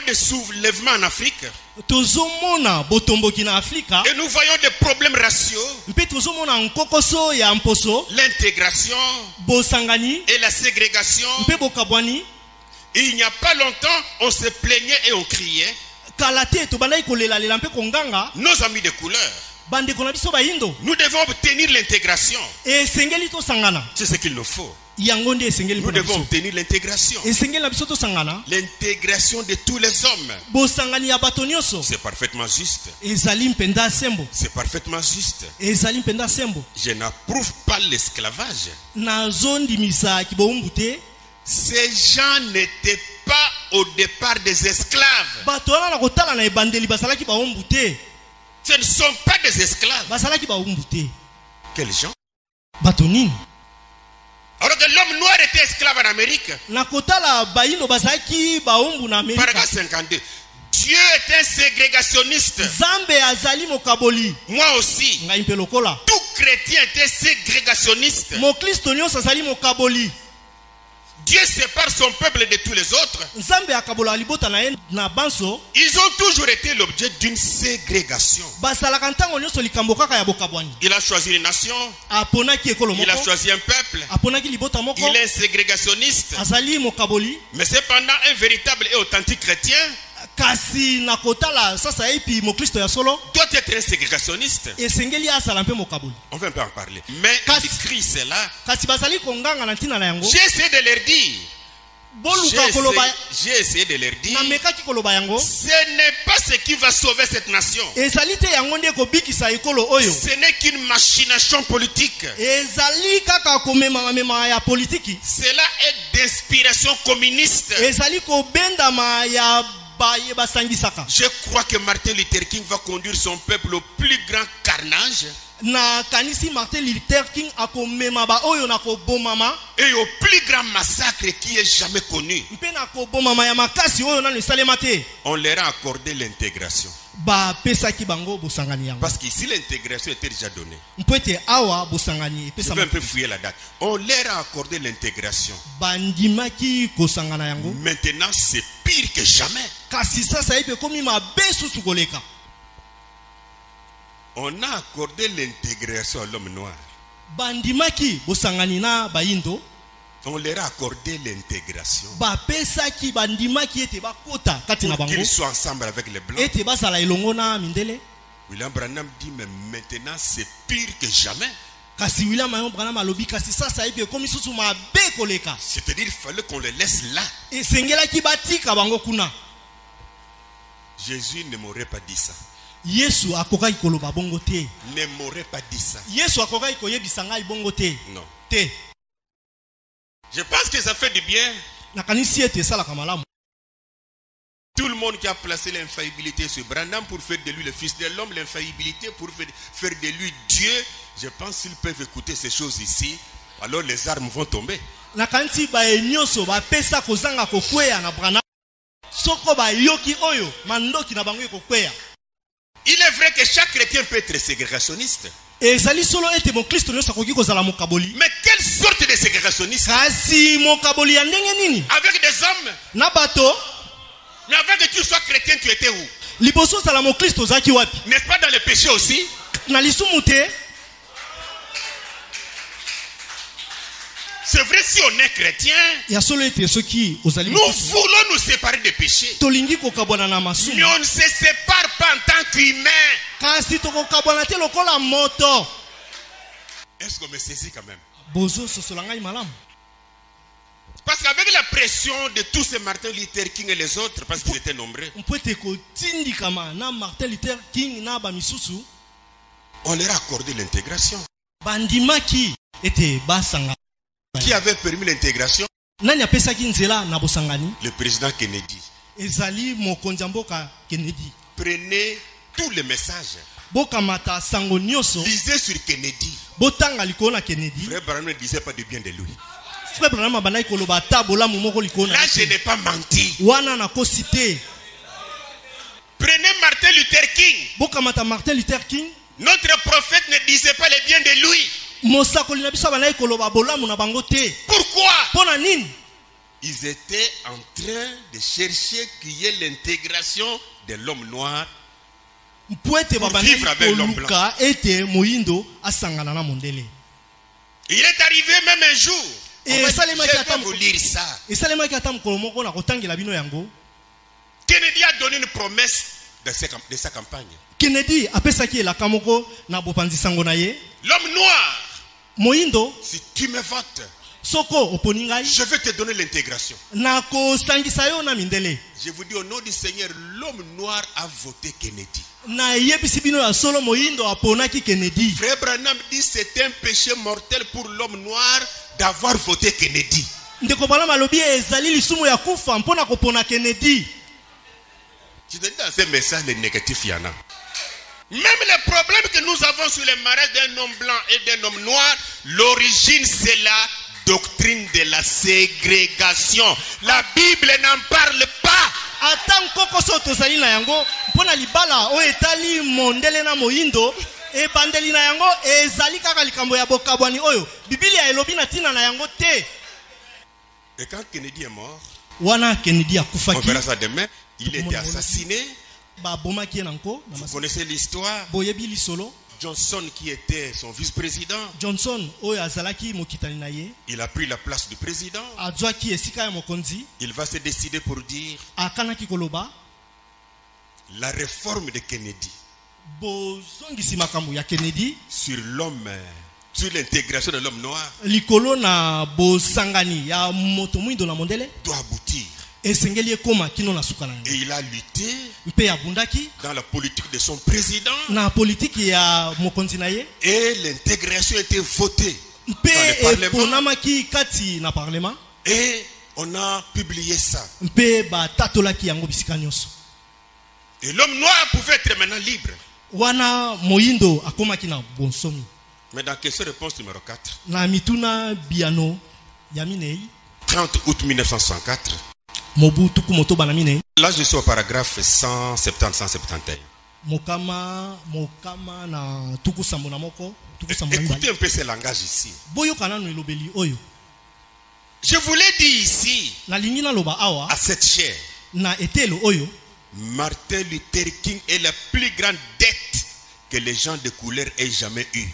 des soulèvements en Afrique. Et nous voyons des problèmes raciaux. L'intégration et la ségrégation. Et il n'y a pas longtemps, on se plaignait et on criait. Nos amis de couleur. Nous devons obtenir l'intégration. C'est ce qu'il nous faut. Nous devons obtenir l'intégration. L'intégration de tous les hommes. C'est parfaitement juste. C'est parfaitement juste. Je n'approuve pas l'esclavage. Ces gens n'étaient pas au départ des esclaves. Ce ne sont pas des esclaves. Quels gens? Alors que l'homme noir était esclave en Amérique. Paragraphe 52. Dieu est un ségrégationniste. Moi aussi. Tout chrétien était ségrégationniste. Dieu sépare son peuple de tous les autres. Ils ont toujours été l'objet d'une ségrégation. Il a choisi une nation. Il a choisi un peuple. Il est ségrégationniste. Mais cependant, un véritable et authentique chrétien doit être un ségrégationniste. On va un peu en parler. Mais écrit cela. J'ai essayé de leur dire. J'ai essayé de leur dire. Ce n'est pas ce qui va sauver cette nation. Ce n'est qu'une machination politique. Cela est d'inspiration communiste. Je crois que Martin Luther King va conduire son peuple au plus grand carnage. Et au plus grand massacre qui est jamais connu. On leur a accordé l'intégration. Parce qu'ici l'intégration était déjà donnée. Je vais un peu fouiller la date. On leur a accordé l'intégration. Maintenant c'est pire que jamais. On a accordé l'intégration à l'homme noir. On leur a accordé l'intégration. Pour qu'ils soient ensemble avec les blancs. William Branham dit, mais maintenant c'est pire que jamais. C'est-à-dire il fallait qu'on les laisse là. Jésus ne m'aurait pas dit ça. Ne m'aurait pas dit ça. Non. Je pense que ça fait du bien. Tout le monde qui a placé l'infaillibilité sur Branham pour faire de lui le fils de l'homme, l'infaillibilité pour faire de lui Dieu, je pense qu'ils peuvent écouter ces choses ici, alors les armes vont tomber. Il est vrai que chaque chrétien peut être ségrégationniste. Mais quelle sorte de ségrégationniste? Avec des hommes. Mais avant que tu sois chrétien, tu étais où? N'est-ce pas dans le péché aussi? C'est vrai, si on est chrétien, nous voulons nous séparer des péchés. Mais on ne se sépare pas en tant qu'humain. Est-ce qu'on me saisit quand même? Parce qu'avec la pression de tous ces Martin Luther King et les autres, parce qu'ils étaient nombreux, on leur a accordé l'intégration. Qui avait permis l'intégration? Le président Kennedy. Prenez tous les messages. Lisez sur Kennedy. Frère Branham ne disait pas de bien de lui. Là, je n'ai pas menti. Prenez Martin Luther King. Notre prophète ne disait pas le bien de lui. Pourquoi? Ils étaient en train de chercher qu'il y ait l'intégration de l'homme noir pour vivre avec l'homme blanc. Il est arrivé même un jour. Je vais vous lire ça. Kennedy a donné une promesse de sa campagne. L'homme noir, si tu me votes, je vais te donner l'intégration. Je vous dis au nom du Seigneur, l'homme noir a voté Kennedy. Frère Branham dit c'est un péché mortel pour l'homme noir d'avoir voté Kennedy. Tu te dis dans ce message, les négatifs, il y en a. Même les problèmes que nous avons sur les mariages d'un homme blanc et d'un homme noir, l'origine c'est la doctrine de la ségrégation. La Bible n'en parle pas. Et quand Kennedy est mort, on verra ça demain, il était assassiné. Vous connaissez l'histoire. Johnson qui était son vice-président, il a pris la place du président. Il va se décider pour dire la réforme de Kennedy sur l'homme, sur l'intégration de l'homme noir doit aboutir. Et il a lutté dans la politique de son président. Et l'intégration a été votée dans le Parlement. Et on a publié ça. Et l'homme noir pouvait être maintenant libre. Mais dans question réponse numéro 4, 30 août 1964, là je suis au paragraphe 170-171. Écoutez un peu ce langage ici. Je vous l'ai dit ici, à cette chaire, Martin Luther King est la plus grande dette que les gens de couleur aient jamais eue.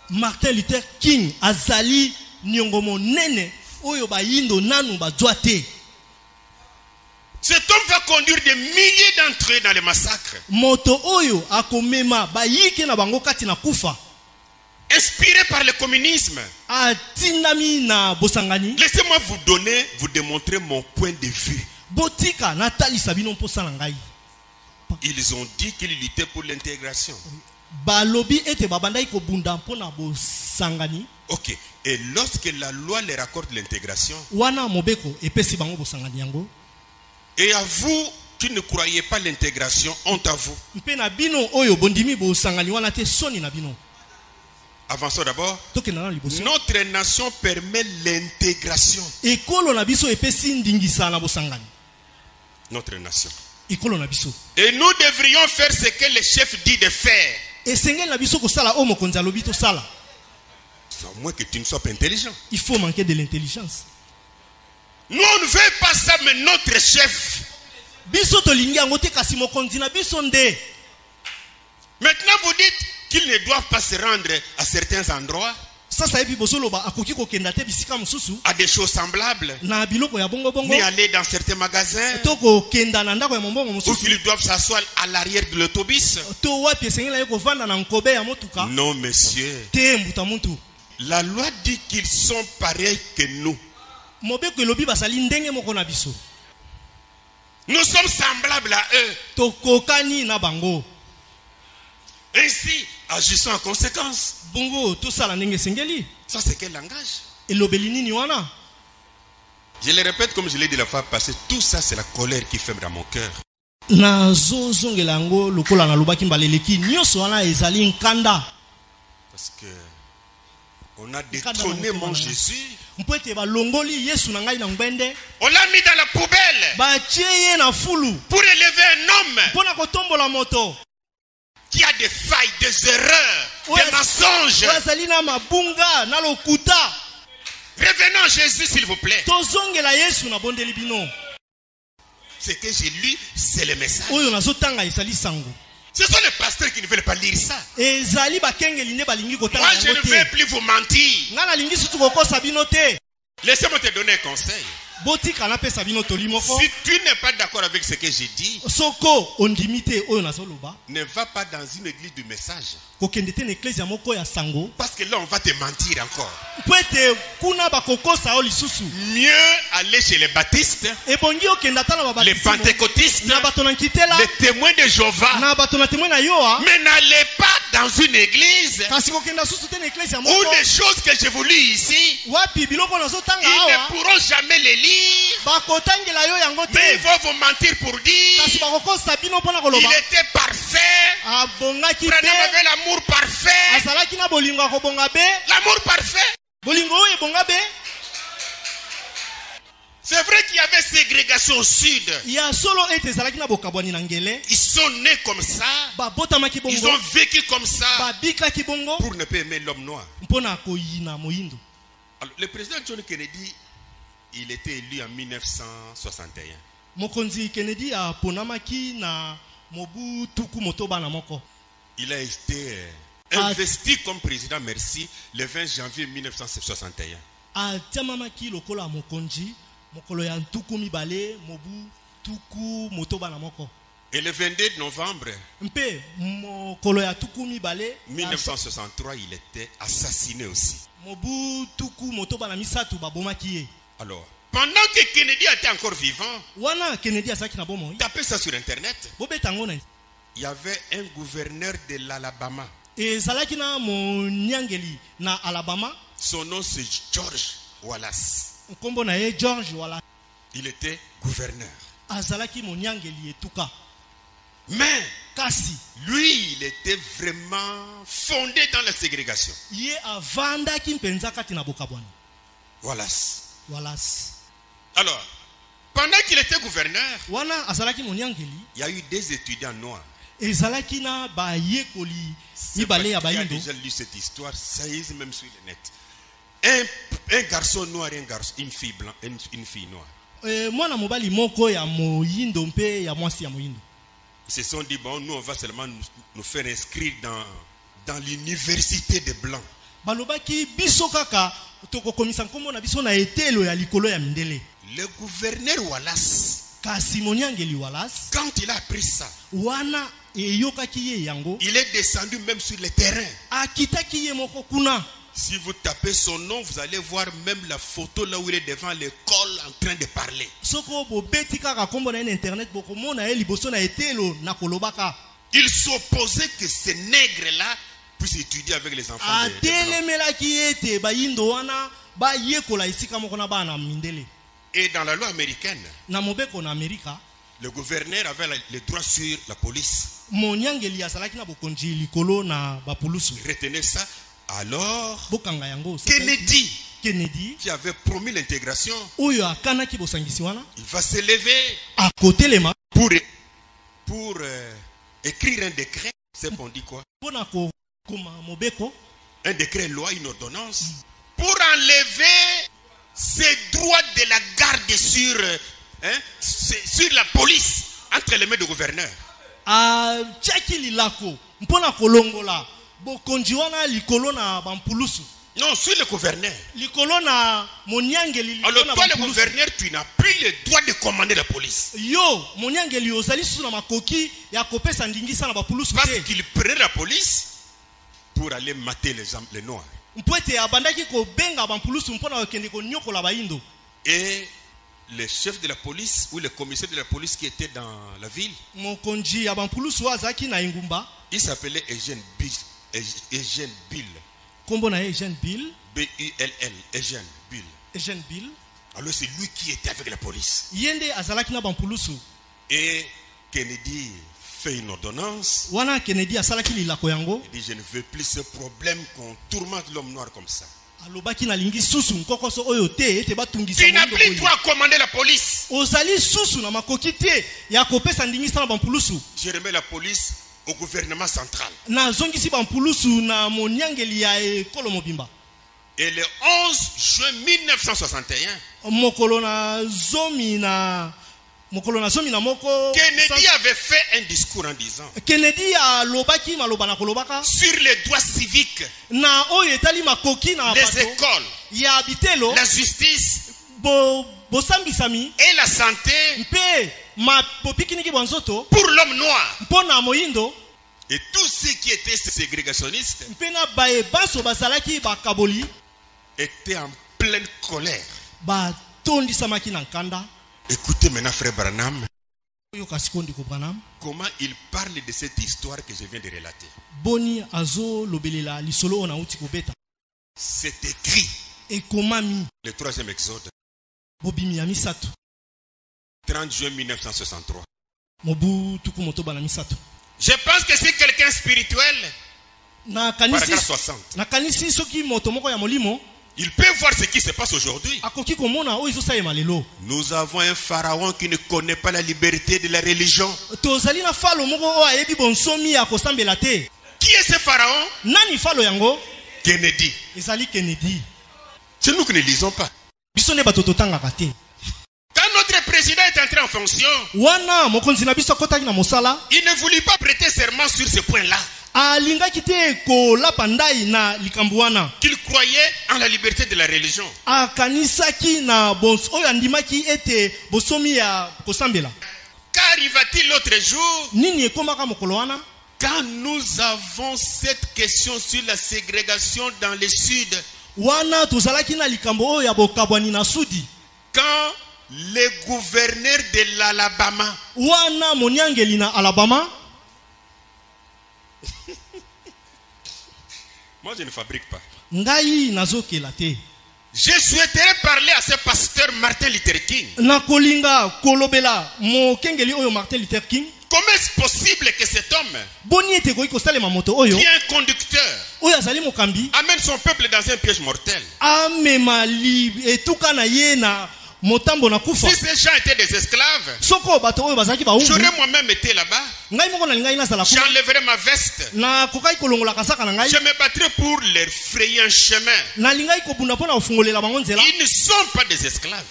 Martin Luther King azali nyongomo nene oyo ba yindo nanu ba joate. Cet homme va conduire des milliers d'entre eux dans les massacres. Moto oyo akomema ba yike na bango kati na kufa. Inspiré par le communisme. Atinami na bosangani. Laissez-moi vous démontrer mon point de vue. Botika natali sabino mposa na ngai. Ils ont dit qu'ils luttaient pour l'intégration. Balobi ete babandai ko bunda mpona bosangani. OK. Et lorsque la loi leur accorde l'intégration, wana mobeko epesi bango bosangani yango. Et à vous qui ne croyez pas l'intégration, honte à vous. Mpena bino oyo bondimi bosangani wana te soni na bino. Avançons d'abord. Notre nation permet l'intégration. Ekolo na biso epesi ndingisa na bosangani. notre nation. Et nous devrions faire ce que le chef dit de faire. À moins que tu ne sois pas intelligent. Il faut manquer de l'intelligence. Nous, on ne veut pas ça, mais notre chef. Maintenant, vous dites qu'ils ne doivent pas se rendre à certains endroits, à des choses semblables, ni aller dans certains magasins, ou qu'ils doivent s'asseoir à l'arrière de l'autobus. Non, monsieur. La loi dit qu'ils sont pareils que nous. Nous sommes semblables à eux. Ainsi, agissons en conséquence. Ça, c'est quel langage? Je le répète comme je l'ai dit la fois passée, tout ça, c'est la colère qui fait dans mon cœur. Parce que on a détrôné mon Jésus. On l'a mis dans la poubelle pour élever un homme qui a des failles, des erreurs, des mensonges. Revenons à Jésus, s'il vous plaît. Ce que j'ai lu, c'est le message. Ce sont les pasteurs qui ne veulent pas lire ça. Moi, je ne veux plus vous mentir. Laissez-moi te donner un conseil. Si tu n'es pas d'accord avec ce que j'ai dit, ne va pas dans une église du message. Parce que là, on va te mentir encore. Mieux aller chez les baptistes, les pentecôtistes, les témoins de Jéhovah. Mais n'allez pas dans une église où les choses que j'ai voulu ici, ils ne pourront jamais les lire. Mais ils vont vous mentir pour dire il était parfait. Branham avait l'amour parfait. L'amour parfait. C'est vrai qu'il y avait ségrégation au sud. Ils sont nés comme ça. Ils ont vécu comme ça pour ne pas aimer l'homme noir. Alors, le président John Kennedy, il était élu en 1961. Il a été investi comme président, merci, le 20 janvier 1961. Et le 22 novembre 1963, il était assassiné aussi. Alors, pendant que Kennedy était encore vivant, tapez ça sur internet. Il y avait un gouverneur de l'Alabama. Son nom c'est George Wallace. Il était gouverneur. Mais lui, il était vraiment fondé dans la ségrégation. Wallace. Alors, pendant qu'il était gouverneur, il y a eu des étudiants noirs. Il a déjà lu cette histoire, ça y est même sur le net. Un garçon noir et une fille blanche, une fille noire. Ils se sont dit, bon, nous on va seulement nous faire inscrire dans l'université des blancs. Le gouverneur Wallace, quand il a appris ça, il est descendu même sur le terrain. Si vous tapez son nom, vous allez voir même la photo là où il est devant l'école en train de parler. Il s'opposait que ces nègres-là puissent étudier avec les enfants Et dans la loi américaine, le gouverneur avait le droit sur la police. Retenez ça. Alors, Kennedy Kennedy, qui avait promis l'intégration, il va se lever pour écrire un décret. C'est qu'on dit quoi? Un décret, loi, une ordonnance, pour enlever ces droits de la garde sur la police entre les mains du gouverneur. Non, sur le gouverneur. Alors toi, le gouverneur, tu n'as plus le droit de commander la police. Parce qu'il prenait la police pour aller mater les noirs. Et le chef de la police ou le commissaire de la police qui était dans la ville, il s'appelait Eugène Bill. B-U-L-L, Eugène Bill. Alors c'est lui qui était avec la police. Et Kennedy fait une ordonnance. Il dit, je ne veux plus ce problème qu'on tourmente l'homme noir comme ça. Tu n'as plus droit à commander la police. Je remets la police au gouvernement central. Et le 11 juin 1961, Kennedy avait fait un discours en disant sur les droits civiques, les écoles, la justice et la santé pour l'homme noir. Et tous ceux qui étaient ségrégationnistes étaient en pleine colère. Écoutez maintenant, frère Branham, comment il parle de cette histoire que je viens de relater. C'est écrit. Le 3e Exode. 30 juin 1963. Je pense que c'est quelqu'un spirituel. Paragraphe 60. Il peut voir ce qui se passe aujourd'hui. Nous avons un pharaon qui ne connaît pas la liberté de la religion. Qui est ce pharaon? Kennedy. C'est nous qui ne lisons pas. Quand notre président est entré en fonction, il ne voulut pas prêter serment sur ce point-là. Qu'il croyait en la liberté de la religion. Qu'arriva-t-il l'autre jour? Quand nous avons cette question sur la ségrégation dans le sud, quand le gouverneur de l'Alabama moi je ne fabrique pas. Je souhaiterais parler à ce pasteur Martin Luther King. Comment est-ce possible que cet homme, qui est un conducteur, amène son peuple dans un piège mortel? Si ces gens étaient des esclaves, j'aurais moi-même été là-bas. J'enlèverais ma veste. Je me battrais pour leur frayer un chemin. Ils ne sont pas des esclaves.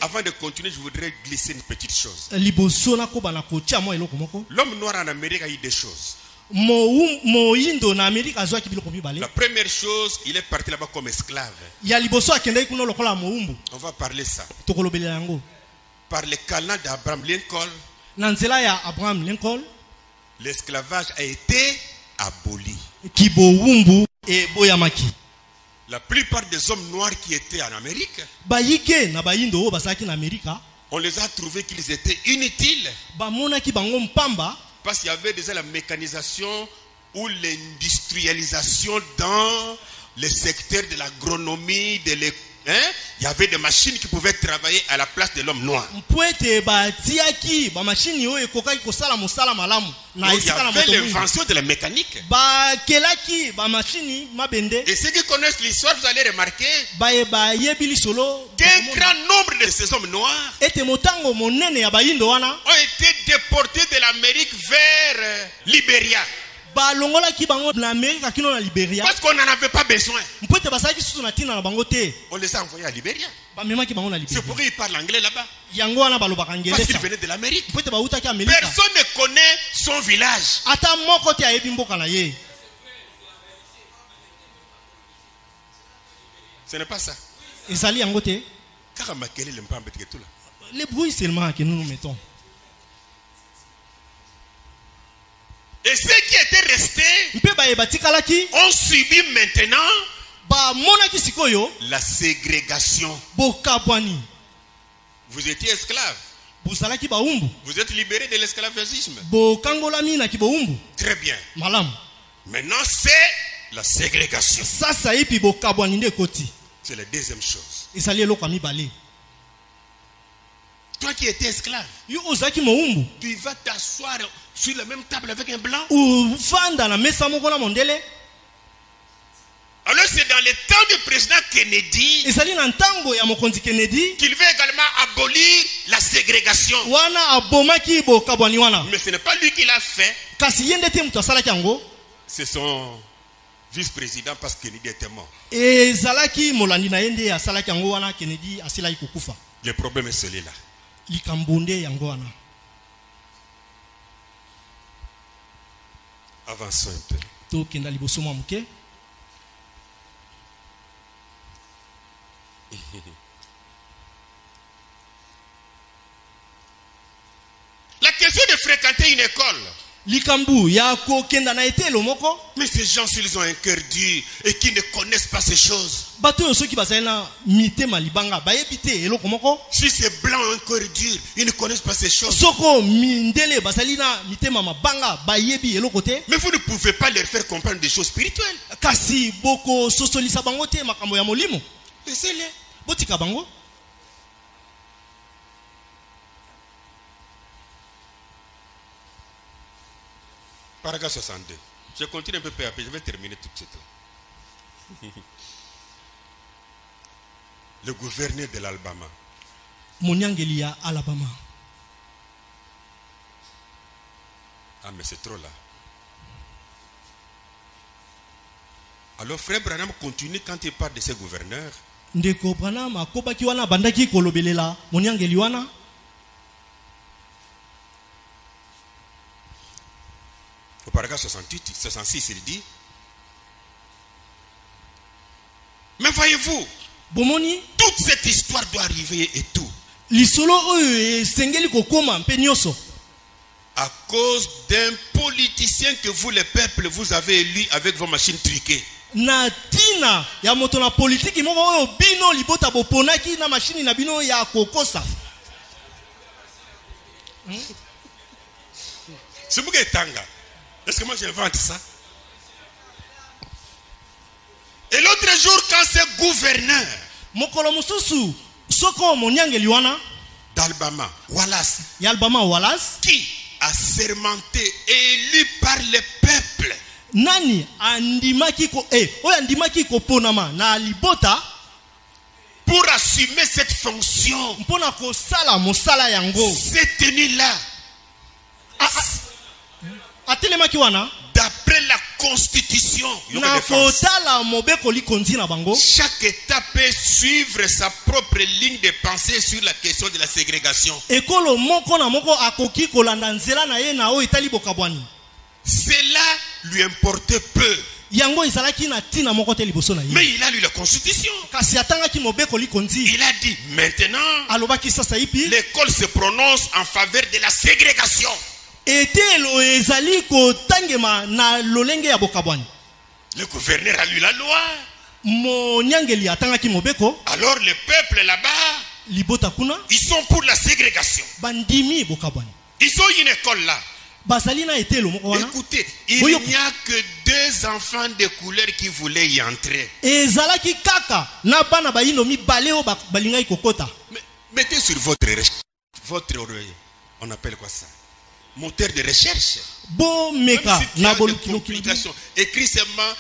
Avant de continuer, je voudrais glisser une petite chose. L'homme noir en Amérique a eu des choses. La première chose, il est parti là-bas comme esclave. On va parler ça. Par le canal d'Abraham Lincoln, l'esclavage a été aboli. La plupart des hommes noirs qui étaient en Amérique, on les a trouvés qu'ils étaient inutiles. Parce qu'il y avait déjà la mécanisation ou l'industrialisation dans le secteur de l'agronomie, de l'économie. Hein? Il y avait des machines qui pouvaient travailler à la place de l'homme noir. Donc, il y avait l'invention de la mécanique. Et ceux qui connaissent l'histoire, vous allez remarquer qu'un grand nombre de ces hommes noirs ont été déportés de l'Amérique vers Libéria. Parce qu'on n'en avait pas besoin. On les a envoyés à Libéria. C'est pourquoi ils parlent anglais là-bas. Parce qu'ils venaient de l'Amérique. Personne ne connaît son village. Ce n'est pas ça. Les bruits seulement que nous nous mettons. Et ceux qui étaient restés ont subi maintenant la ségrégation. Vous étiez esclaves. Vous êtes libérés de l'esclavagisme. Très bien. Maintenant, c'est la ségrégation. C'est la deuxième chose. Toi qui étais esclave, tu vas t'asseoir sur la même table avec un blanc. Alors c'est dans le temps du président Kennedy qu'il veut également abolir la ségrégation. Mais ce n'est pas lui qui l'a fait. C'est son vice-président parce que Kennedy était mort. Le problème est celui-là. Avançons un peu. La question de fréquenter une école. Mais ces gens, s'ils ont un cœur dur et qui ne connaissent pas ces choses. Si ces blancs ont un cœur dur, ils ne connaissent pas ces choses. Mais vous ne pouvez pas leur faire comprendre des choses spirituelles. Laissez-les. Paragraphe 62. Je continue un peu après, je vais terminer tout de suite. Le gouverneur de l'Alabama. Ah, mais c'est trop là. Alors, frère Branham continue quand il parle de ces gouverneurs. Au paragraphe 68, 66, il dit: mais voyez-vous, toute cette histoire doit arriver et tout à cause d'un politicien que vous, les peuples, vous avez élu avec vos machines truquées. C'est pourquoi Tanga. Est-ce que moi j'invente ça? Et l'autre jour, quand ce gouverneur d'Alabama, Wallace, qui a sermenté, élu par le peuple, pour assumer cette fonction, cette tenue-là, d'après la constitution, chaque État peut suivre sa propre ligne de pensée sur la question de la ségrégation. Cela lui importait peu. Mais il a lu la constitution. Il a dit maintenant, l'école se prononce en faveur de la ségrégation. Le gouverneur a lu la loi. Alors le peuple là-bas, ils sont pour la ségrégation. Ils ont une école là. Écoutez, il n'y a que 2 enfants de couleur qui voulaient y entrer. Mettez sur votre oreille, on appelle quoi ça? Moteur de recherche. Écrit seulement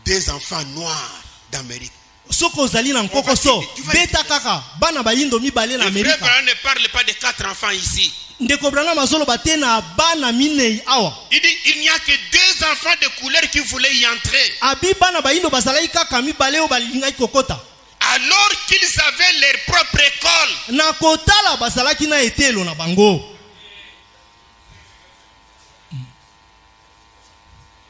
2 enfants noirs d'Amérique. Soko zali na nkokoso beta kaka bana bayindo mibale na Amerika. Le frère ne parle pas de 4 enfants ici. Ndeko Branham mazolo batena bana minei awa. Il dit il n'y a que 2 enfants de couleur qui voulaient y entrer. Abi bana bayindo bazalaki kaka mibale o balingai kokota. Alors qu'ils avaient leur propre école. Na kotala bazalaki na etelo na bango.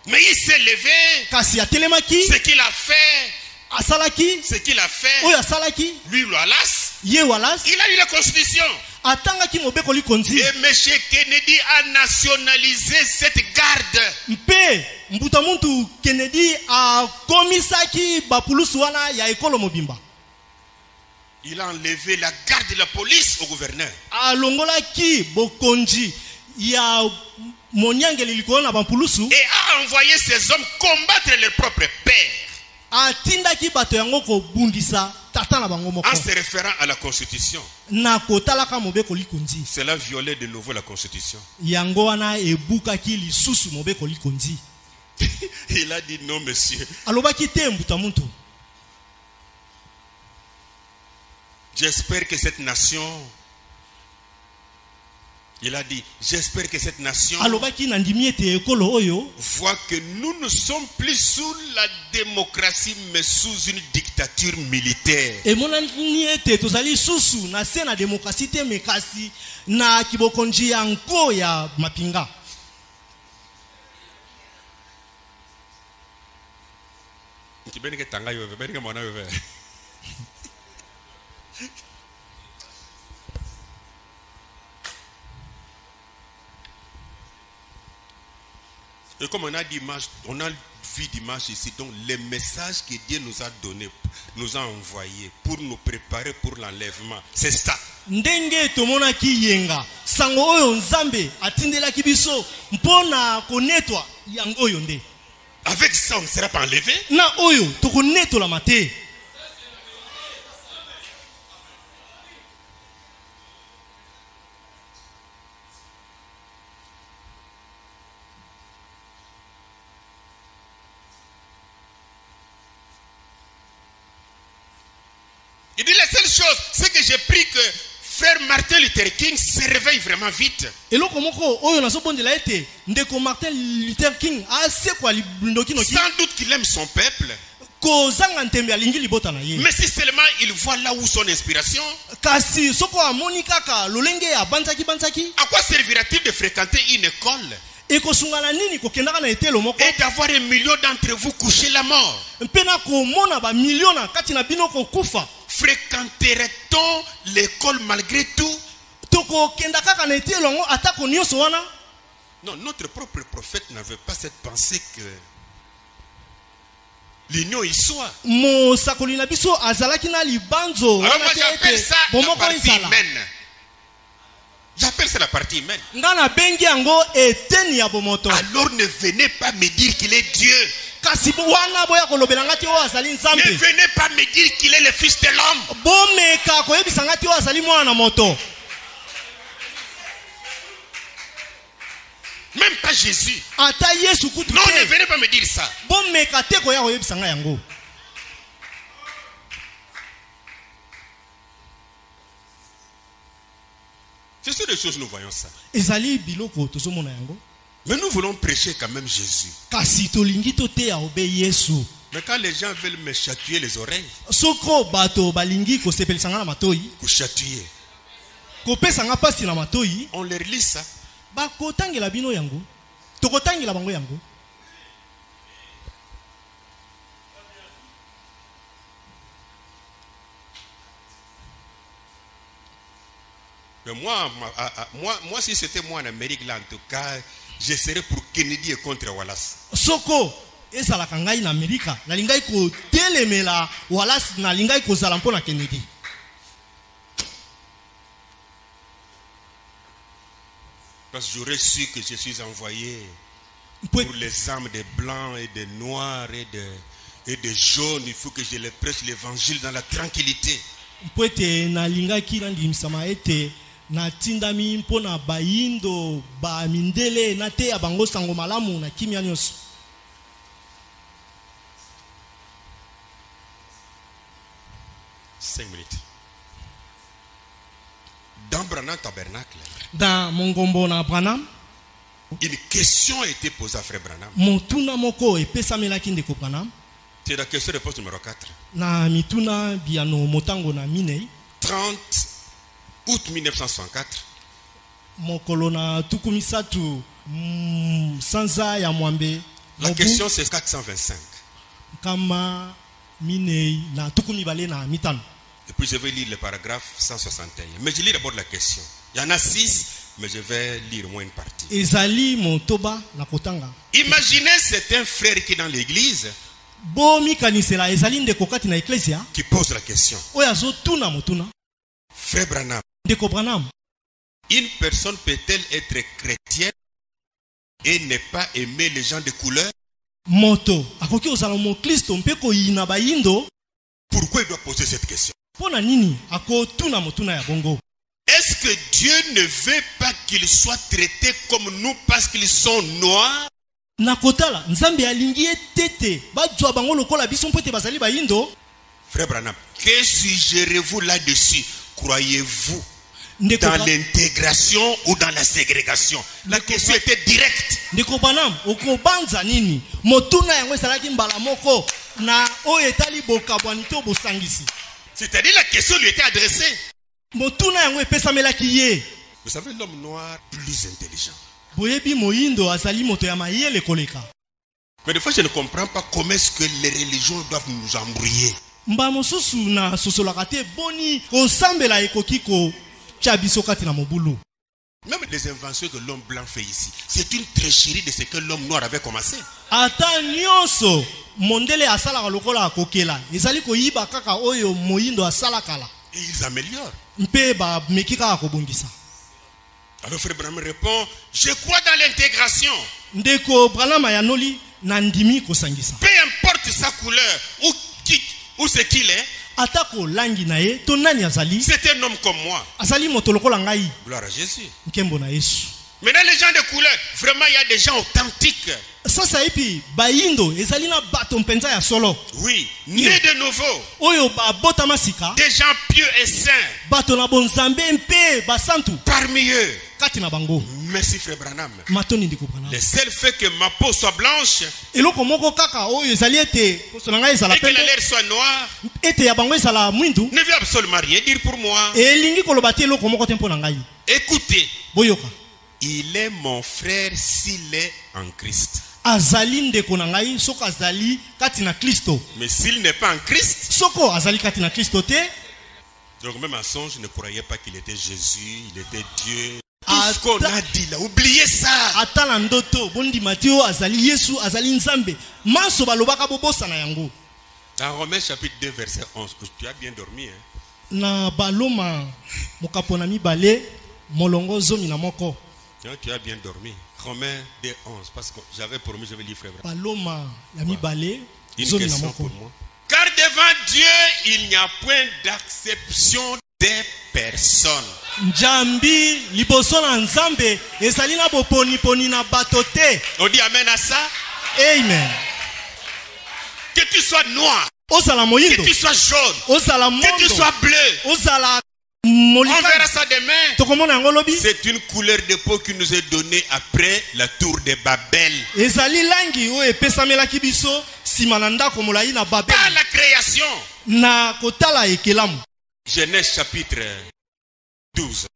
Mais il s'est levé. Kasi atelemaki. Ce qu'il a fait. Asalaki. Ce qu'il a fait. Oyo asalaki. Lui Wallace. Ye Wallace. Il a eu la constitution. Atangaki mobeko likonzi. Et M. Kennedy a nationalisé cette garde. Mpe mbuta muntu Kennedy a komisaki bapulusu wana ya ekolo mobimba. Il a enlevé la garde de la police au gouverneur. Alongolaki bokonji ya monyangeli likolo na bapulusu. Et a envoyé ces hommes combattre leur propre père. En se référant à la constitution, cela violait de nouveau la constitution. Il a dit non, monsieur. J'espère que cette nation, il a dit, j'espère que cette nation voit que nous ne sommes plus sous la démocratie mais sous une dictature militaire. Et comme on a vu dimanche ici, donc les messages que Dieu nous a donnés, nous a envoyés pour nous préparer pour l'enlèvement, c'est ça. Avec ça, on ne sera pas enlevé. Il dit la seule chose, c'est que j'ai pris que frère Martin Luther King se réveille vraiment vite. Sans doute qu'il aime son peuple. Mais si seulement il voit là où son inspiration, à quoi servira-t-il de fréquenter une école et d'avoir 1 million d'entre vous coucher la mort? Fréquenterait-on l'école malgré tout? Non, notre propre prophète n'avait pas cette pensée que l'union y soit. Alors moi j'appelle ça la partie humaine. J'appelle ça la partie humaine. Alors ne venez pas me dire qu'il est Dieu. Ne venez pas me dire qu'il est le fils de l'homme. Même pas Jésus. Non, ne venez pas me dire ça. C'est sûr des choses, nous voyons ça. Mais nous voulons prêcher quand même Jésus. Mais quand les gens veulent me chatouiller les oreilles, chatouiller, on leur lit ça. Mais moi, si c'était moi en Amérique, là, en tout cas, je serais pour Kennedy et contre Wallace. Soko, ezala kangai na Amerika, na lingai ko telemela Wallace na lingai ko zalampo na Kennedy. Parce que j'aurais su que je suis envoyé pour les âmes des blancs et des noirs et des jaunes. Il faut que je les prêche l'évangile dans la tranquillité. Na tindami mpona baindo ba mindele na te ya bango sango malamu na kimia nyonso. Dans Branham Tabernacle, dans Mongombo na Branham, une question a été posée à Frère Branham. Motuna moko epesama ki ndeko Branham. C'est la question de réponse numéro 4. Na mituna biano motango na minei. 30 août 1964. Mokolona tukumisatu sanza ya mwambe. La question c'est 425. Kama minei na tukumibale na mitano. Et puis je vais lire le paragraphe 161. Mais je lis d'abord la question. Il y en a 6, mais je vais lire au moins une partie. Ezali motoba na kotanga. Imaginez c'est un frère qui est dans l'église qui pose la question. Frère Branham, une personne peut-elle être chrétienne et ne pas aimer les gens de couleur? Pourquoi il doit poser cette question? Est-ce que Dieu ne veut pas qu'ils soient traités comme nous parce qu'ils sont noirs? Frère Branham, que suggérez-vous là-dessus? Croyez-vous dans l'intégration ou dans la ségrégation? La question était directe. C'est-à-dire la question lui était adressée. Vous savez, l'homme noir plus intelligent. Mais des fois je ne comprends pas comment est-ce que les religions doivent nous embrouiller. Même les inventions que l'homme blanc fait ici, c'est une tricherie de ce que l'homme noir avait commencé. Et ils améliorent. Alors Frère Branham répond, je crois dans l'intégration. Peu importe sa couleur ou ce qu'il est, c'est un homme comme moi. Gloire à Jésus. Maintenant les gens de couleur, vraiment il y a des gens authentiques. Oui, nés de nouveau. Des gens pieux et saints. Parmi eux. Merci Frère Branham. Le seul fait que ma peau soit blanche et que la l'air soit noire ne veut absolument rien dire pour moi. Écoutez, il est mon frère s'il est en Christ. Mais s'il n'est pas en Christ, donc même en songe, je ne croyais pas qu'il était Jésus, il était Dieu. Tout ce qu'on a dit là, oubliez ça. Dans Romains chapitre 2 verset 11, tu as bien dormi, hein? Tu as bien dormi. Romains 2 11, parce que j'avais promis, je vais lire frère. Une question pour moi. Car devant Dieu, il n'y a point d'acception des personnes. On dit amen à ça? Amen. Que tu sois noir, que tu sois jaune, que tu sois bleu, on verra ça demain. C'est une couleur de peau qui nous est donnée après la tour de Babel. Par la création. Genèse chapitre 12.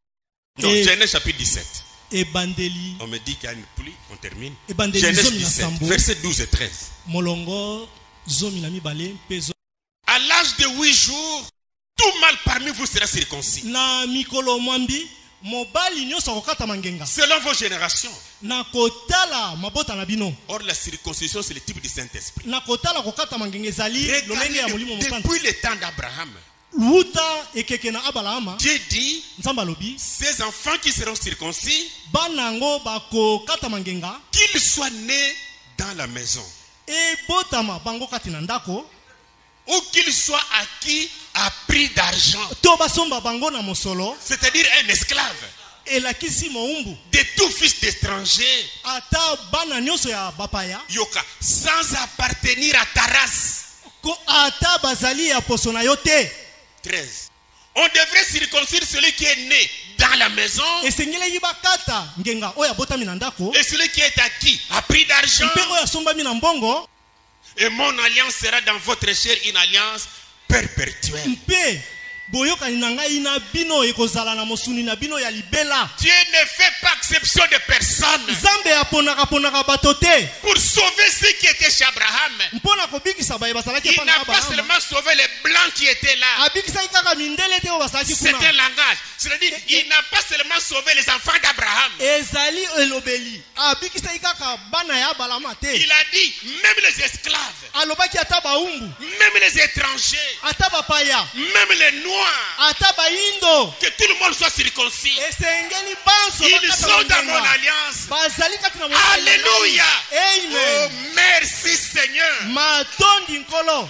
Non, Genèse chapitre 17. On me dit qu'il y a une pluie, on termine. Genèse 17, verset 12 et 13. À l'âge de 8 jours, tout mal parmi vous sera circoncis. Selon vos générations. Or la circoncision c'est le type du Saint-Esprit. Depuis le temps d'Abraham, Dieu dit, ces enfants qui seront circoncis, qu'ils soient nés dans la maison, ou qu'ils soient acquis à prix d'argent, c'est-à-dire un esclave de tout fils d'étranger, sans appartenir à ta race. 13. On devrait circoncire celui qui est né dans la maison et celui qui est acquis à prix d'argent. Et mon alliance sera dans votre chair une alliance perpétuelle. Dieu ne fait pas exception de personne. Pour sauver ceux qui étaient chez Abraham, il n'a pas seulement sauvé les blancs qui étaient là. C'est un langage. C'est-à-dire, il n'a pas seulement sauvé les enfants d'Abraham. Il a dit, même les esclaves, même les étrangers, même les noirs, que tout le monde soit circoncis. Ils sont dans mon alliance. Alléluia. Oh, merci Seigneur.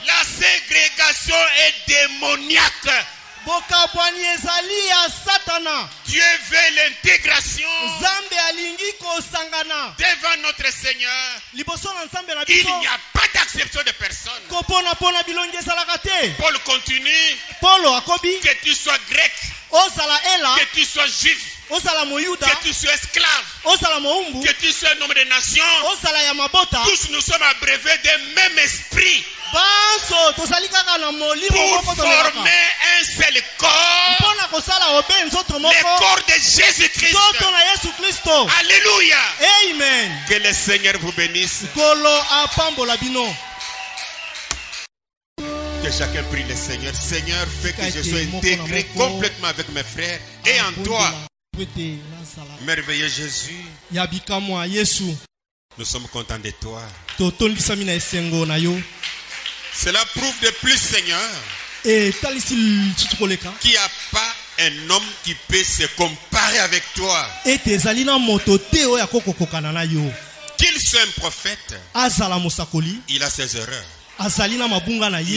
La ségrégation est démoniaque. Dieu veut l'intégration devant notre Seigneur. Il n'y a pas d'acception de personne. Paul continue. Que tu sois grec, que tu sois juif, que tu sois esclave, que tu sois un homme de nation, tous nous sommes abreuvés d'un même esprit pour former un seul corps, le corps de Jésus-Christ. Alléluia. Amen. Que le Seigneur vous bénisse. Que chacun prie le Seigneur. Seigneur, fais que je sois intégré complètement avec mes frères et en toi. Merveilleux Jésus, nous sommes contents de toi. Cela prouve de plus, Seigneur, qu'il n'y a pas un homme qui peut se comparer avec toi. Qu'il soit un prophète, il a ses erreurs. Il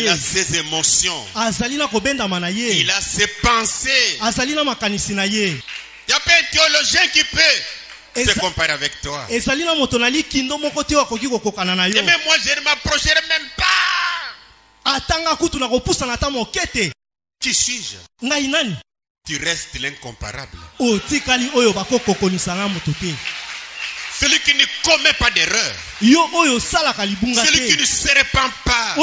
a ses émotions. Il a ses pensées. Il n'y a pas un théologien qui peut se comparer avec toi. Et même moi, je ne m'approcherai même pas. Qui suis-je? Tu restes l'incomparable. Celui qui ne commet pas d'erreur. Celui qui ne se répand pas.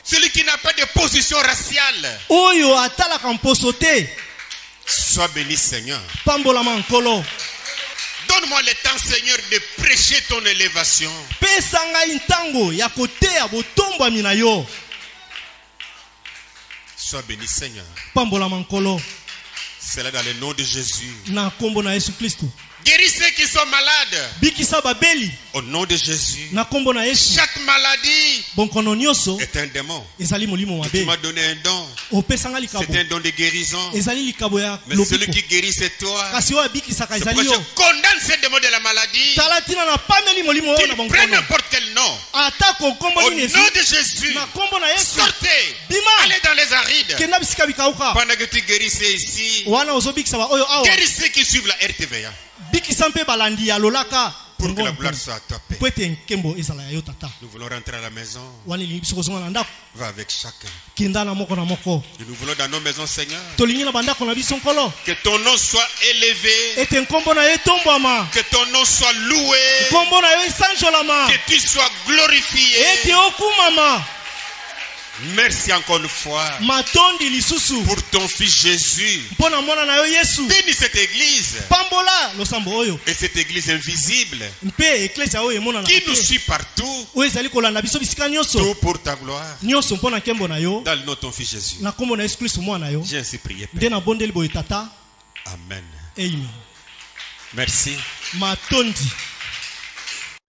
Celui qui n'a pas de position raciale. Sois béni, Seigneur. Donne-moi le temps, Seigneur, de prêcher ton élévation. Sois béni, Seigneur. C'est là dans le nom de Jésus. Guéris ceux qui sont malades. Au nom de Jésus. Chaque maladie est un démon. Tu m'as donné un don. C'est un don de guérison. Mais celui qui guérit, c'est toi. C'est pourquoi je condamne ce démon de la maladie. Qu'il prenne n'importe quel nom. Au nom de Jésus. Sortez. Allez dans les arides. Pendant que tu guérissais ici, guéris ceux qui suivent la RTVA. Pour que la gloire soit à toi, Père. Nous voulons rentrer à la maison. Va avec chacun. Et nous voulons dans nos maisons, Seigneur, que ton nom soit élevé, que ton nom soit loué, que tu sois glorifié. Merci encore une fois pour ton fils Jésus. Bénis cette église. Et cette église invisible qui nous suit partout. Tout pour ta gloire. Dans le nom de ton fils Jésus. J'ai ainsi prié, Père. Amen. Amen. Merci.